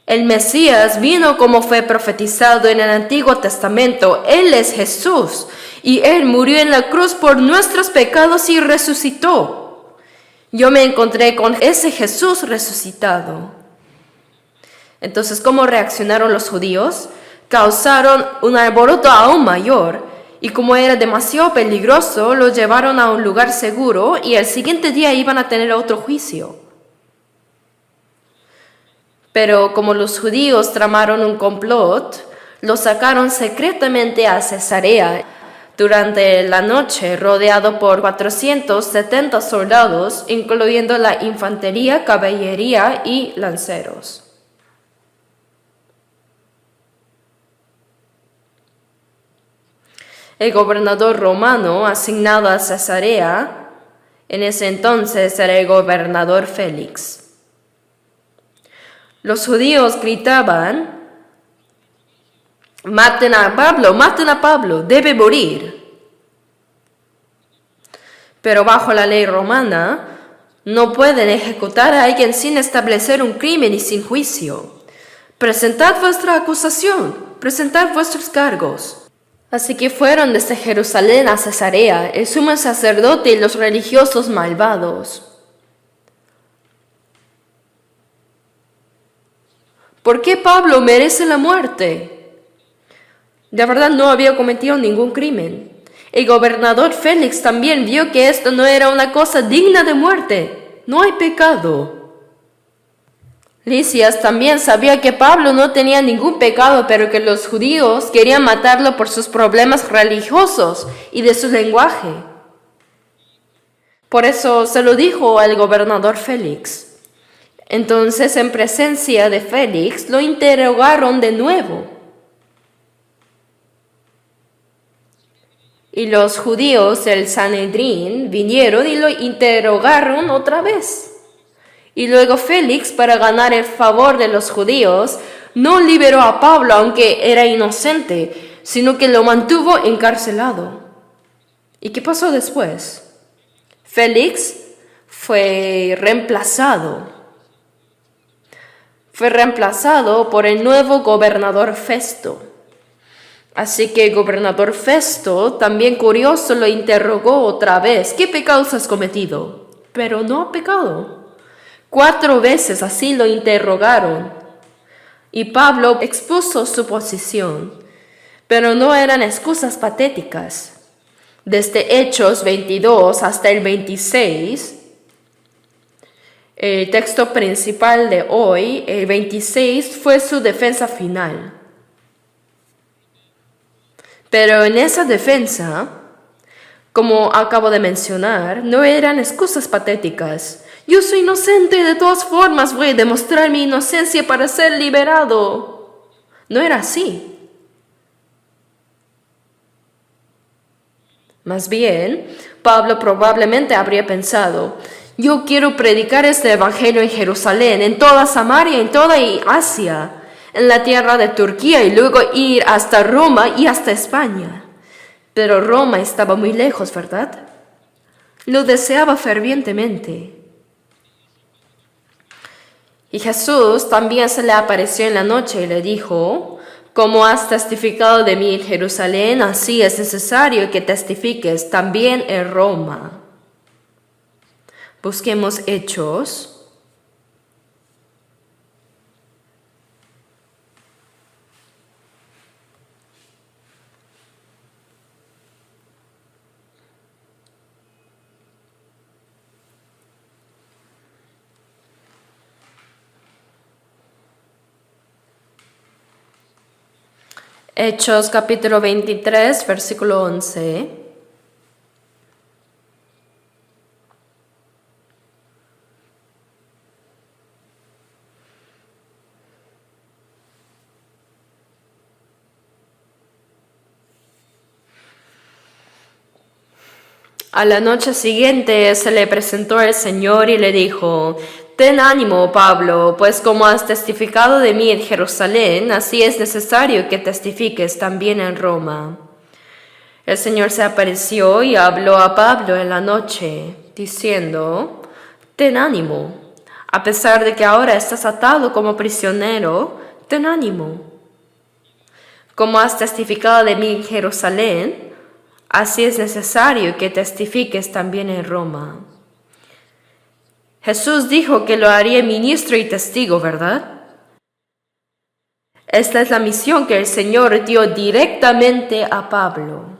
El Mesías vino como fue profetizado en el Antiguo Testamento. Él es Jesús y Él murió en la cruz por nuestros pecados y resucitó. Yo me encontré con ese Jesús resucitado. Entonces, ¿cómo reaccionaron los judíos? Causaron un alboroto aún mayor y como era demasiado peligroso, lo llevaron a un lugar seguro y el siguiente día iban a tener otro juicio. Pero como los judíos tramaron un complot, lo sacaron secretamente a Cesarea durante la noche, rodeado por 470 soldados, incluyendo la infantería, caballería y lanceros. El gobernador romano asignado a Cesarea, en ese entonces era el gobernador Félix. Los judíos gritaban: maten a Pablo, debe morir. Pero bajo la ley romana, no pueden ejecutar a alguien sin establecer un crimen y sin juicio. Presentad vuestra acusación, presentad vuestros cargos. Así que fueron desde Jerusalén a Cesarea el sumo sacerdote y los religiosos malvados. ¿Por qué Pablo merece la muerte? De verdad no había cometido ningún crimen. El gobernador Félix también vio que esto no era una cosa digna de muerte. No hay pecado. Lisias también sabía que Pablo no tenía ningún pecado, pero que los judíos querían matarlo por sus problemas religiosos y de su lenguaje. Por eso se lo dijo al gobernador Félix. Entonces, en presencia de Félix, lo interrogaron de nuevo. Y los judíos del Sanedrín vinieron y lo interrogaron otra vez. Y luego Félix, para ganar el favor de los judíos, no liberó a Pablo, aunque era inocente, sino que lo mantuvo encarcelado. ¿Y qué pasó después? Félix fue reemplazado por el nuevo gobernador Festo. Así que el gobernador Festo, también curioso, lo interrogó otra vez. ¿Qué pecados has cometido? Pero no ha pecado. 4 veces así lo interrogaron. Y Pablo expuso su posición. Pero no eran excusas patéticas. Desde Hechos 22 hasta el 26, el texto principal de hoy, el 26, fue su defensa final. Pero en esa defensa, como acabo de mencionar, no eran excusas patéticas. Yo soy inocente, de todas formas voy a demostrar mi inocencia para ser liberado. No era así. Más bien, Pablo probablemente habría pensado: yo quiero predicar este evangelio en Jerusalén, en toda Samaria, en toda Asia, en la tierra de Turquía y luego ir hasta Roma y hasta España. Pero Roma estaba muy lejos, ¿verdad? Lo deseaba fervientemente. Y Jesús también se le apareció en la noche y le dijo: como has testificado de mí en Jerusalén, así es necesario que testifiques también en Roma. Busquemos Hechos. Hechos capítulo 23, versículo 11. A la noche siguiente se le presentó el Señor y le dijo: ten ánimo, Pablo, pues como has testificado de mí en Jerusalén, así es necesario que testifiques también en Roma. El Señor se apareció y habló a Pablo en la noche, diciendo: ten ánimo, A pesar de que ahora estás atado como prisionero, ten ánimo. Como has testificado de mí en Jerusalén, así es necesario que testifiques también en Roma. Jesús dijo que lo haría ministro y testigo, ¿verdad? Esta es la misión que el Señor dio directamente a Pablo.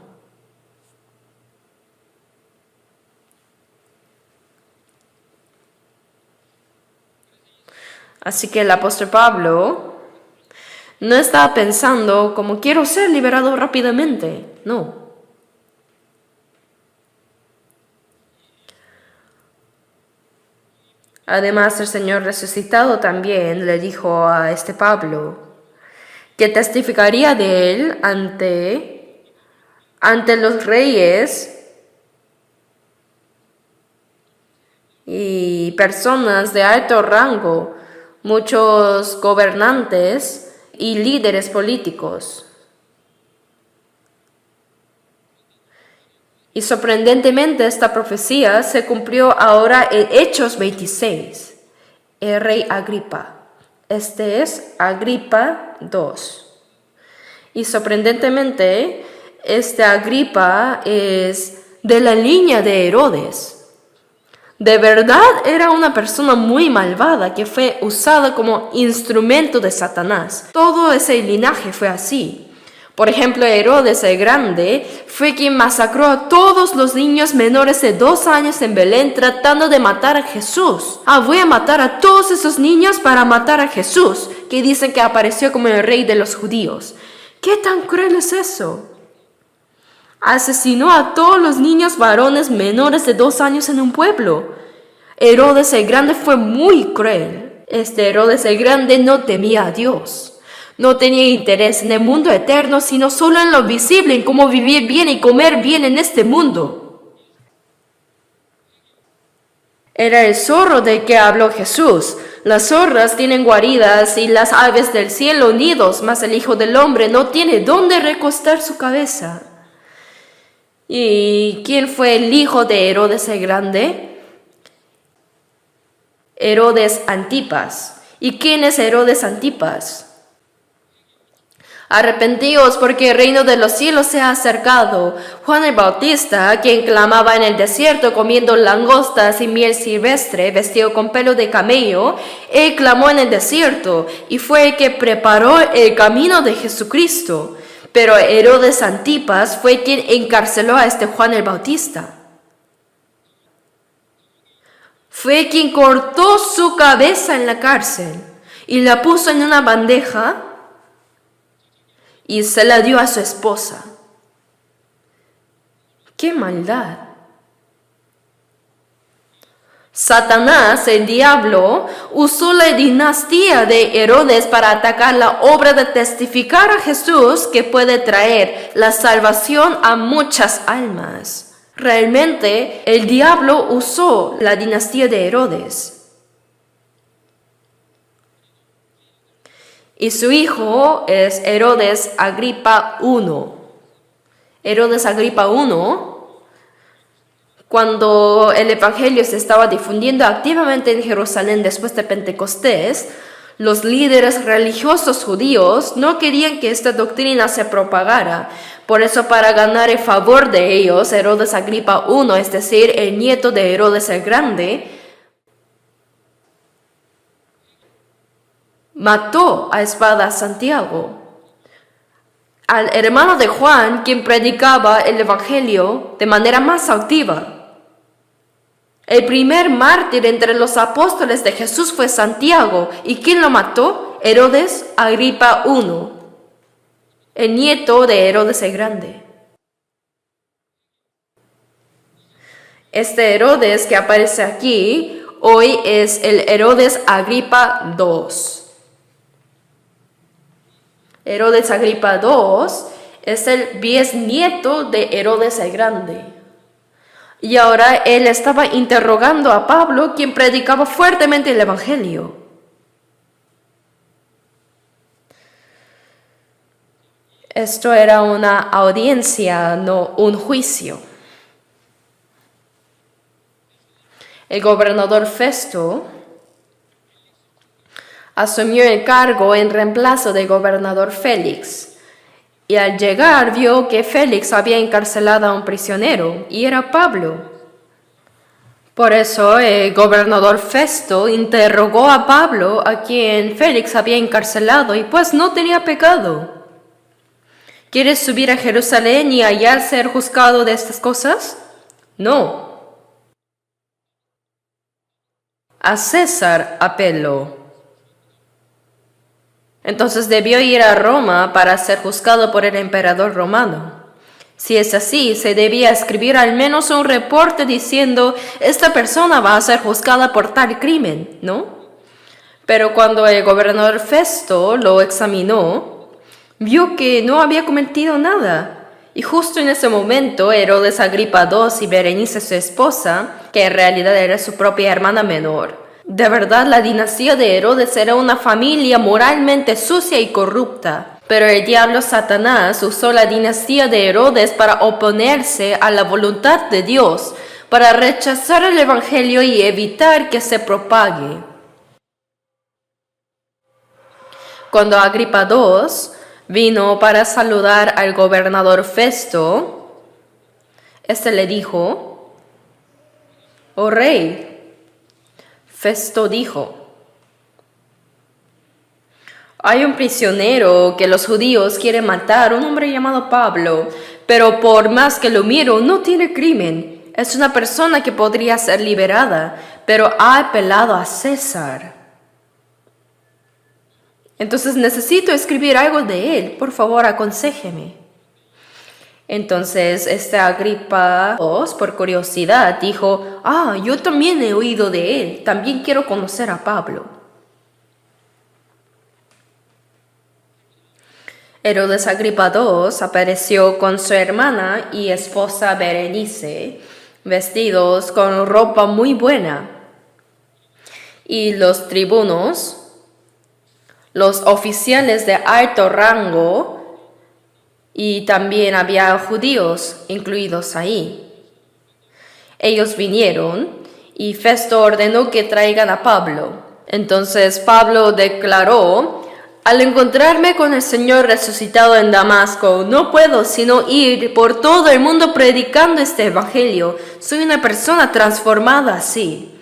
Así que el apóstol Pablo no estaba pensando como quiero ser liberado rápidamente, no. Además, el Señor resucitado también le dijo a este Pablo que testificaría de él ante los reyes y personas de alto rango, muchos gobernantes y líderes políticos. Y sorprendentemente esta profecía se cumplió ahora en Hechos 26. El rey Agripa. Este es Agripa II. Y sorprendentemente, este Agripa es de la línea de Herodes. De verdad era una persona muy malvada que fue usada como instrumento de Satanás. Todo ese linaje fue así. Por ejemplo, Herodes el Grande fue quien masacró a todos los niños menores de 2 años en Belén tratando de matar a Jesús. Voy a matar a todos esos niños para matar a Jesús, que dicen que apareció como el rey de los judíos. ¿Qué tan cruel es eso? Asesinó a todos los niños varones menores de 2 años en un pueblo. Herodes el Grande fue muy cruel. Este Herodes el Grande no temía a Dios. No tenía interés en el mundo eterno, sino solo en lo visible, en cómo vivir bien y comer bien en este mundo. Era el zorro del que habló Jesús. Las zorras tienen guaridas y las aves del cielo nidos, mas el Hijo del Hombre no tiene dónde recostar su cabeza. ¿Y quién fue el hijo de Herodes el Grande? Herodes Antipas. ¿Y quién es Herodes Antipas? Arrepentíos porque el reino de los cielos se ha acercado. Juan el Bautista, quien clamaba en el desierto comiendo langostas y miel silvestre, vestido con pelo de camello, él clamó en el desierto y fue el que preparó el camino de Jesucristo. Pero Herodes Antipas fue quien encarceló a este Juan el Bautista. Fue quien cortó su cabeza en la cárcel y la puso en una bandeja y se la dio a su esposa. ¡Qué maldad! Satanás, el diablo, usó la dinastía de Herodes para atacar la obra de testificar a Jesús que puede traer la salvación a muchas almas. Realmente, el diablo usó la dinastía de Herodes. Y su hijo es Herodes Agripa I. Herodes Agripa I, cuando el evangelio se estaba difundiendo activamente en Jerusalén después de Pentecostés, los líderes religiosos judíos no querían que esta doctrina se propagara. Por eso, para ganar el favor de ellos, Herodes Agripa I, es decir, el nieto de Herodes el Grande, mató a espada a Santiago, al hermano de Juan, quien predicaba el evangelio de manera más activa. El primer mártir entre los apóstoles de Jesús fue Santiago. ¿Y quién lo mató? Herodes Agripa I, el nieto de Herodes el Grande. Este Herodes que aparece aquí hoy es el Herodes Agripa II. Herodes Agripa II es el bisnieto de Herodes el Grande. Y ahora él estaba interrogando a Pablo, quien predicaba fuertemente el evangelio. Esto era una audiencia, no un juicio. El gobernador Festo asumió el cargo en reemplazo del gobernador Félix. Y al llegar vio que Félix había encarcelado a un prisionero, y era Pablo. Por eso el gobernador Festo interrogó a Pablo, a quien Félix había encarcelado, y pues no tenía pecado. ¿Quieres subir a Jerusalén y allá ser juzgado de estas cosas? No. A César apeló. Entonces debió ir a Roma para ser juzgado por el emperador romano. Si es así, se debía escribir al menos un reporte diciendo, esta persona va a ser juzgada por tal crimen, ¿no? Pero cuando el gobernador Festo lo examinó, vio que no había cometido nada. Y justo en ese momento, Herodes Agripa II y Berenice su esposa, que en realidad era su propia hermana menor. De verdad, la dinastía de Herodes era una familia moralmente sucia y corrupta. Pero el diablo Satanás usó la dinastía de Herodes para oponerse a la voluntad de Dios, para rechazar el evangelio y evitar que se propague. Cuando Agripa II vino para saludar al gobernador Festo, este le dijo, «Oh rey». Festo dijo, «Hay un prisionero que los judíos quieren matar, un hombre llamado Pablo, pero por más que lo miro, no tiene crimen. Es una persona que podría ser liberada, pero ha apelado a César. Entonces necesito escribir algo de él. Por favor, aconséjeme». Entonces Agripa II, por curiosidad, dijo, yo también he oído de él. También quiero conocer a Pablo. Herodes Agripa II apareció con su hermana y esposa Berenice, vestidos con ropa muy buena. Y los tribunos, los oficiales de alto rango, y también había judíos incluidos ahí. Ellos vinieron y Festo ordenó que traigan a Pablo. Entonces Pablo declaró, «Al encontrarme con el Señor resucitado en Damasco, no puedo sino ir por todo el mundo predicando este evangelio. Soy una persona transformada así».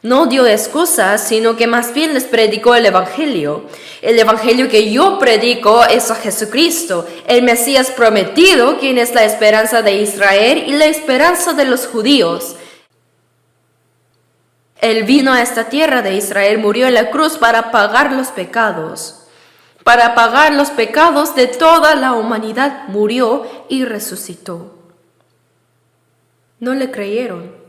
No dio excusas, sino que más bien les predicó el evangelio. El evangelio que yo predico es a Jesucristo, el Mesías prometido, quien es la esperanza de Israel y la esperanza de los judíos. Él vino a esta tierra de Israel, murió en la cruz para pagar los pecados. Para pagar los pecados de toda la humanidad, murió y resucitó. No le creyeron.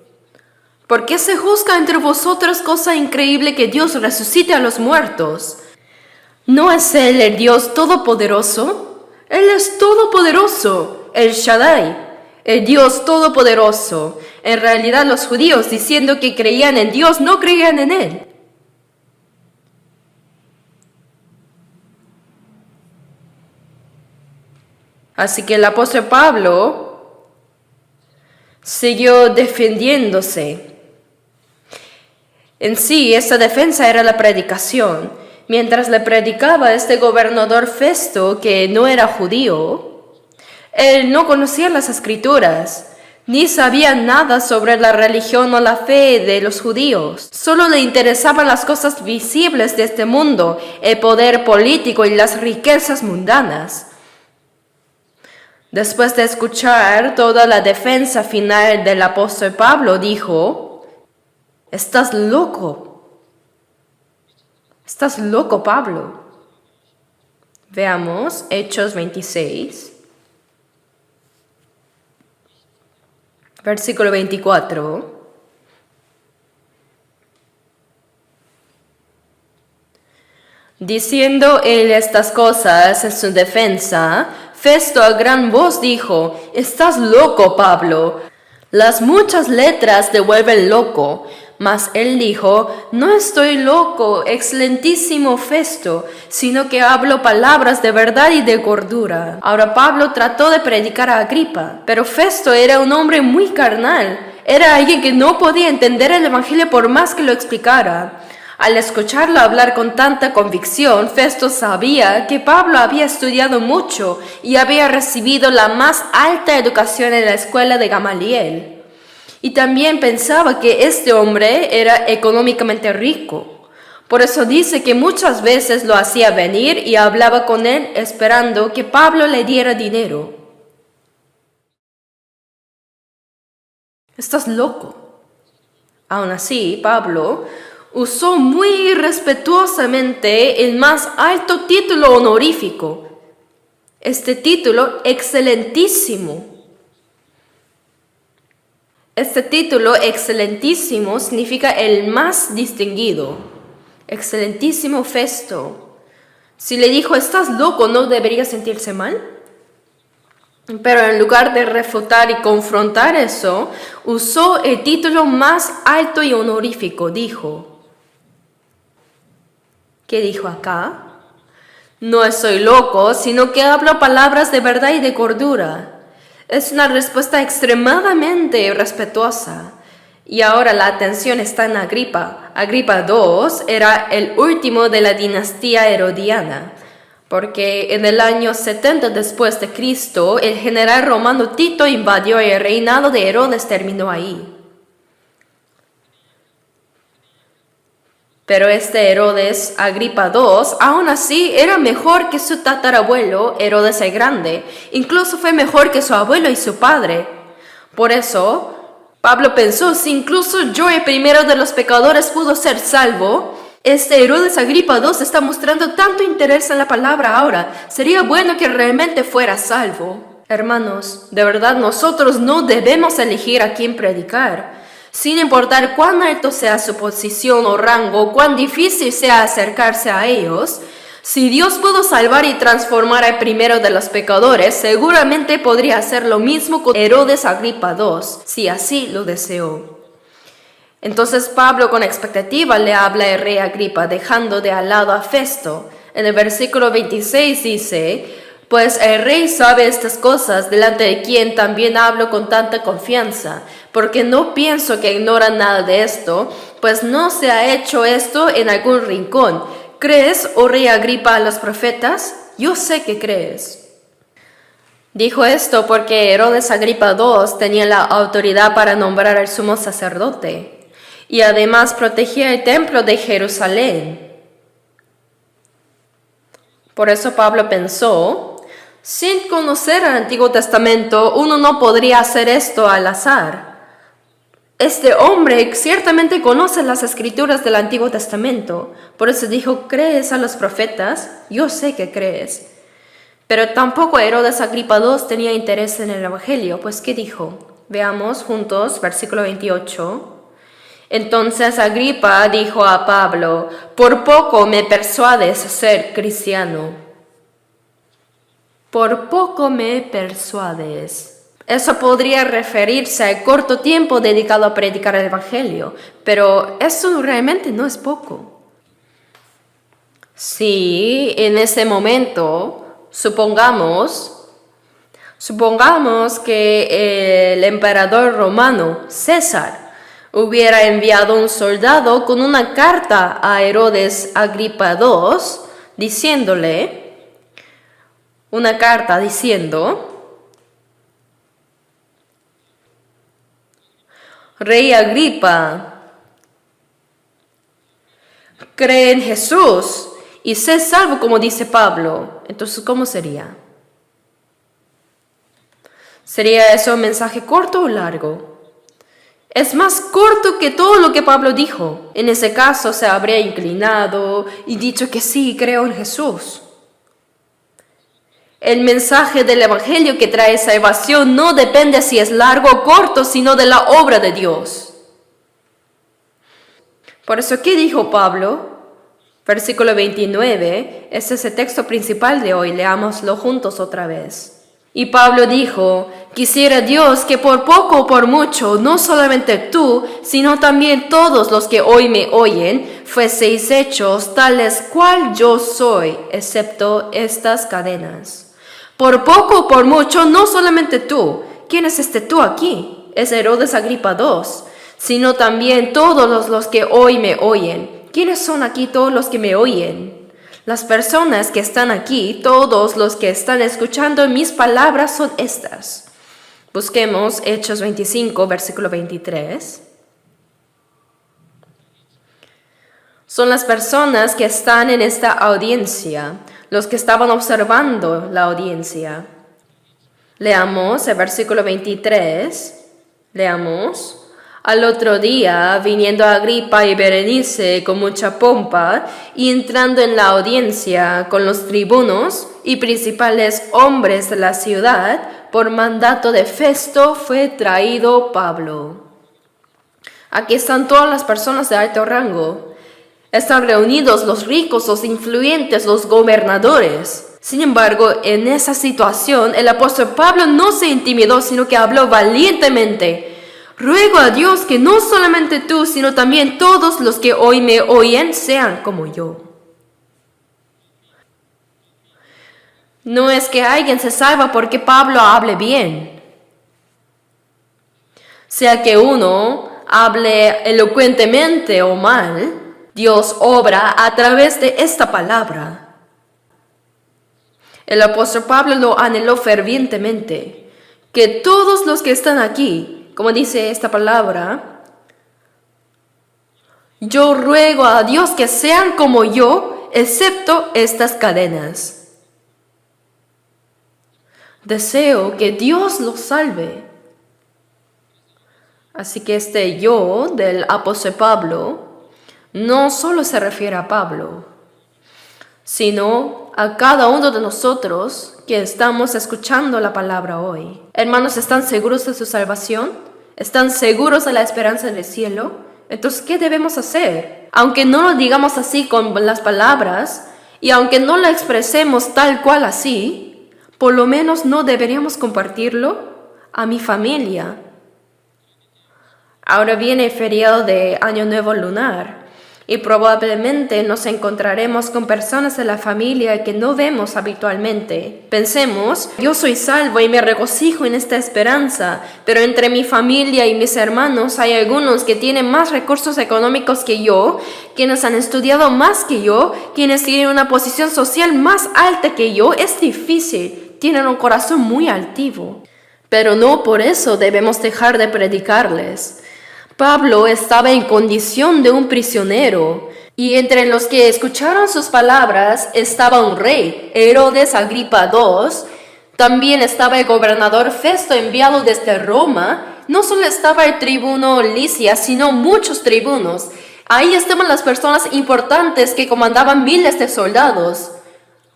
¿Por qué se juzga entre vosotros cosa increíble que Dios resucite a los muertos? ¿No es Él el Dios todopoderoso? Él es todopoderoso, el Shaddai, el Dios todopoderoso. En realidad los judíos, diciendo que creían en Dios, no creían en Él. Así que el apóstol Pablo siguió defendiéndose. En sí, esa defensa era la predicación. Mientras le predicaba a este gobernador Festo, que no era judío, él no conocía las escrituras, ni sabía nada sobre la religión o la fe de los judíos. Solo le interesaban las cosas visibles de este mundo, el poder político y las riquezas mundanas. Después de escuchar toda la defensa final del apóstol Pablo, dijo, «Estás loco. Estás loco, Pablo». Veamos Hechos 26, versículo 24. Diciendo él estas cosas en su defensa, Festo a gran voz dijo, «Estás loco, Pablo. Las muchas letras te vuelven loco». Mas él dijo, «No estoy loco, excelentísimo Festo, sino que hablo palabras de verdad y de cordura». Ahora Pablo trató de predicar a Agripa, pero Festo era un hombre muy carnal. Era alguien que no podía entender el evangelio por más que lo explicara. Al escucharlo hablar con tanta convicción, Festo sabía que Pablo había estudiado mucho y había recibido la más alta educación en la escuela de Gamaliel. Y también pensaba que este hombre era económicamente rico. Por eso dice que muchas veces lo hacía venir y hablaba con él esperando que Pablo le diera dinero. Estás loco. Aún así, Pablo usó muy respetuosamente el más alto título honorífico. Este título, excelentísimo. Este título, excelentísimo, significa el más distinguido. Excelentísimo Festo. Si le dijo, estás loco, ¿no debería sentirse mal? Pero en lugar de refutar y confrontar eso, usó el título más alto y honorífico. Dijo, ¿qué dijo acá? No estoy loco, sino que hablo palabras de verdad y de cordura. Es una respuesta extremadamente respetuosa. Y ahora la atención está en Agripa. Agripa II era el último de la dinastía herodiana, porque en el año 70 después de Cristo, el general romano Tito invadió y el reinado de Herodes terminó ahí. Pero este Herodes, Agripa II, aún así era mejor que su tatarabuelo, Herodes el Grande. Incluso fue mejor que su abuelo y su padre. Por eso, Pablo pensó, si incluso yo, el primero de los pecadores, pudo ser salvo, este Herodes Agripa II está mostrando tanto interés en la palabra ahora. Sería bueno que realmente fuera salvo. Hermanos, de verdad nosotros no debemos elegir a quién predicar. Sin importar cuán alto sea su posición o rango, cuán difícil sea acercarse a ellos, si Dios pudo salvar y transformar al primero de los pecadores, seguramente podría hacer lo mismo con Herodes Agripa II, si así lo deseó. Entonces Pablo con expectativa le habla al rey Agripa, dejando de al lado a Festo. En el versículo 26 dice, pues el rey sabe estas cosas, delante de quien también hablo con tanta confianza, porque no pienso que ignoran nada de esto, pues no se ha hecho esto en algún rincón. ¿Crees, oh rey Agripa, a los profetas? Yo sé que crees. Dijo esto porque Herodes Agripa II tenía la autoridad para nombrar al sumo sacerdote y además protegía el templo de Jerusalén. Por eso Pablo pensó, sin conocer el Antiguo Testamento, uno no podría hacer esto al azar. Este hombre ciertamente conoce las escrituras del Antiguo Testamento. Por eso dijo, ¿crees a los profetas? Yo sé que crees. Pero tampoco Herodes Agripa II tenía interés en el Evangelio. Pues, ¿qué dijo? Veamos juntos, versículo 28. Entonces Agripa dijo a Pablo, por poco me persuades a ser cristiano. Por poco me persuades. Eso podría referirse al corto tiempo dedicado a predicar el Evangelio, pero eso realmente no es poco. Si en ese momento, supongamos que el emperador romano, César, hubiera enviado un soldado con una carta a Herodes Agripa II, diciendo, Rey Agripa, cree en Jesús y sé salvo como dice Pablo. Entonces, ¿cómo sería? ¿Sería eso un mensaje corto o largo? Es más corto que todo lo que Pablo dijo. En ese caso se habría inclinado y dicho que sí, creo en Jesús. El mensaje del Evangelio que trae salvación no depende si es largo o corto, sino de la obra de Dios. Por eso, ¿qué dijo Pablo? Versículo 29, ese es el texto principal de hoy, leámoslo juntos otra vez. Y Pablo dijo, quisiera Dios que por poco o por mucho, no solamente tú, sino también todos los que hoy me oyen, fueseis hechos tales cual yo soy, excepto estas cadenas. Por poco o por mucho, no solamente tú. ¿Quién es este tú aquí? Es Herodes Agripa II, sino también todos los que hoy me oyen. ¿Quiénes son aquí todos los que me oyen? Las personas que están aquí, todos los que están escuchando mis palabras son estas. Busquemos Hechos 25, versículo 23. Son las personas que están en esta audiencia, los que estaban observando la audiencia. Leamos el versículo 23. Leamos. Al otro día, viniendo Agripa y Berenice con mucha pompa y entrando en la audiencia con los tribunos y principales hombres de la ciudad, por mandato de Festo fue traído Pablo. Aquí están todas las personas de alto rango. Están reunidos los ricos, los influyentes, los gobernadores. Sin embargo, en esa situación, el apóstol Pablo no se intimidó, sino que habló valientemente. Ruego a Dios que no solamente tú, sino también todos los que hoy me oyen sean como yo. No es que alguien se salva porque Pablo hable bien. Sea que uno hable elocuentemente o mal, Dios obra a través de esta palabra. El apóstol Pablo lo anheló fervientemente, que todos los que están aquí, como dice esta palabra, yo ruego a Dios que sean como yo, excepto estas cadenas. Deseo que Dios los salve. Así que este yo del apóstol Pablo no solo se refiere a Pablo, sino a cada uno de nosotros que estamos escuchando la palabra hoy. Hermanos, ¿están seguros de su salvación? ¿Están seguros de la esperanza en el cielo? Entonces, ¿qué debemos hacer? Aunque no lo digamos así con las palabras, y aunque no lo expresemos tal cual así, por lo menos no deberíamos compartirlo a mi familia. Ahora viene el feriado de Año Nuevo Lunar, y probablemente nos encontraremos con personas de la familia que no vemos habitualmente. Pensemos, yo soy salvo y me regocijo en esta esperanza, pero entre mi familia y mis hermanos hay algunos que tienen más recursos económicos que yo, quienes han estudiado más que yo, quienes tienen una posición social más alta que yo. Es difícil, tienen un corazón muy altivo, pero no por eso debemos dejar de predicarles. Pablo estaba en condición de un prisionero, y entre los que escucharon sus palabras estaba un rey, Herodes Agripa II, también estaba el gobernador Festo enviado desde Roma, no solo estaba el tribuno Lisias, sino muchos tribunos. Ahí estaban las personas importantes que comandaban miles de soldados.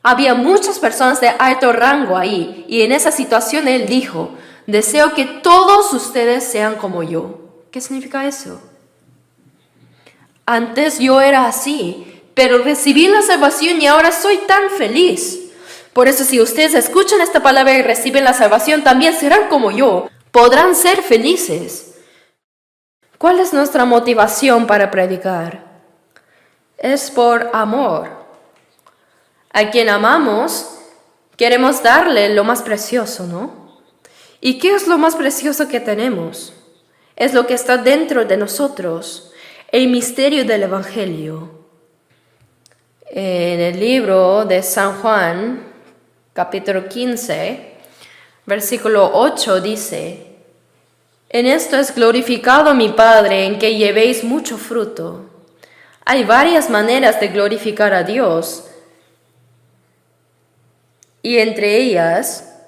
Había muchas personas de alto rango ahí, y en esa situación él dijo, deseo que todos ustedes sean como yo. ¿Qué significa eso? Antes yo era así, pero recibí la salvación y ahora soy tan feliz. Por eso si ustedes escuchan esta palabra y reciben la salvación, también serán como yo. Podrán ser felices. ¿Cuál es nuestra motivación para predicar? Es por amor. A quien amamos, queremos darle lo más precioso, ¿no? ¿Y qué es lo más precioso que tenemos? Es lo que está dentro de nosotros, el misterio del Evangelio. En el libro de San Juan, capítulo 15, versículo 8 dice, en esto es glorificado mi Padre, en que llevéis mucho fruto. Hay varias maneras de glorificar a Dios, y entre ellas,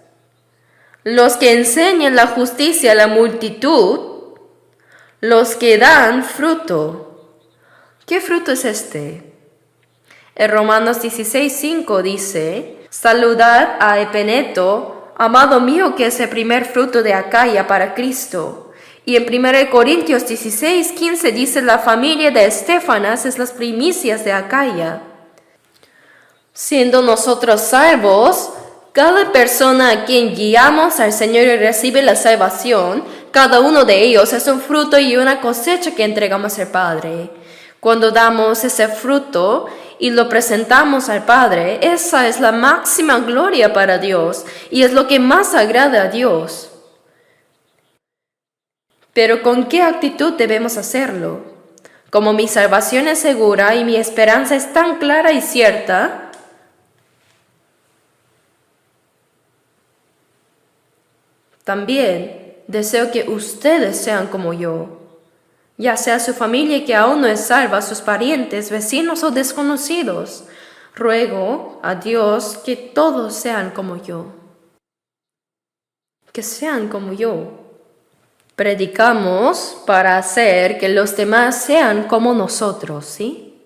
los que enseñan la justicia a la multitud, los que dan fruto. ¿Qué fruto es este? En Romanos 16:5 dice, saludad a Epeneto, amado mío, que es el primer fruto de Acaya para Cristo. Y en 1 Corintios 16:15 dice, la familia de Estéfanas es las primicias de Acaya. Siendo nosotros salvos, cada persona a quien guiamos al Señor y recibe la salvación, cada uno de ellos es un fruto y una cosecha que entregamos al Padre. Cuando damos ese fruto y lo presentamos al Padre, esa es la máxima gloria para Dios y es lo que más agrada a Dios. Pero ¿con qué actitud debemos hacerlo? Como mi salvación es segura y mi esperanza es tan clara y cierta, también deseo que ustedes sean como yo, ya sea su familia que aún no es salva, sus parientes, vecinos o desconocidos. Ruego a Dios que todos sean como yo. Que sean como yo. Predicamos para hacer que los demás sean como nosotros, ¿sí?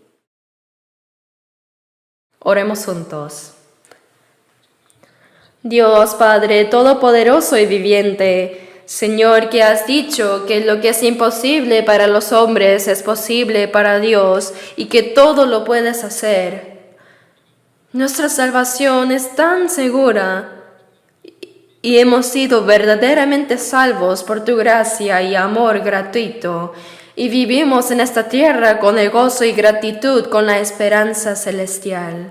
Oremos juntos. Dios Padre Todopoderoso y viviente, Señor, que has dicho que lo que es imposible para los hombres es posible para Dios y que todo lo puedes hacer. Nuestra salvación es tan segura y hemos sido verdaderamente salvos por tu gracia y amor gratuito, y vivimos en esta tierra con el gozo y gratitud con la esperanza celestial.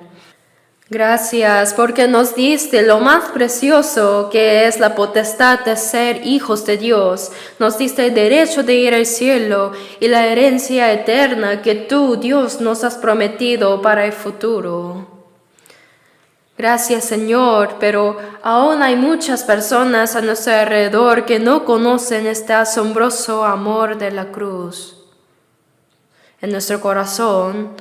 Gracias porque nos diste lo más precioso que es la potestad de ser hijos de Dios. Nos diste el derecho de ir al cielo y la herencia eterna que tú, Dios, nos has prometido para el futuro. Gracias, Señor, pero aún hay muchas personas a nuestro alrededor que no conocen este asombroso amor de la cruz. En nuestro corazón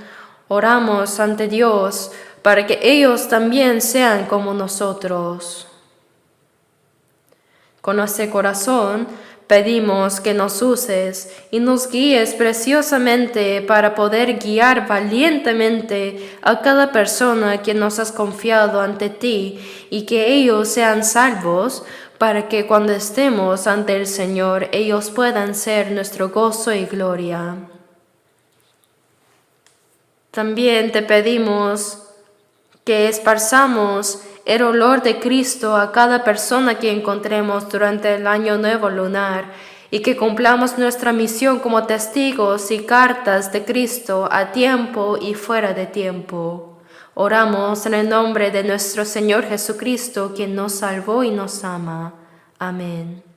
oramos ante Dios para que ellos también sean como nosotros. Con nuestro corazón pedimos que nos uses y nos guíes preciosamente para poder guiar valientemente a cada persona que nos has confiado ante ti y que ellos sean salvos para que cuando estemos ante el Señor ellos puedan ser nuestro gozo y gloria. También te pedimos que esparzamos el olor de Cristo a cada persona que encontremos durante el año nuevo lunar y que cumplamos nuestra misión como testigos y cartas de Cristo a tiempo y fuera de tiempo. Oramos en el nombre de nuestro Señor Jesucristo, quien nos salvó y nos ama. Amén.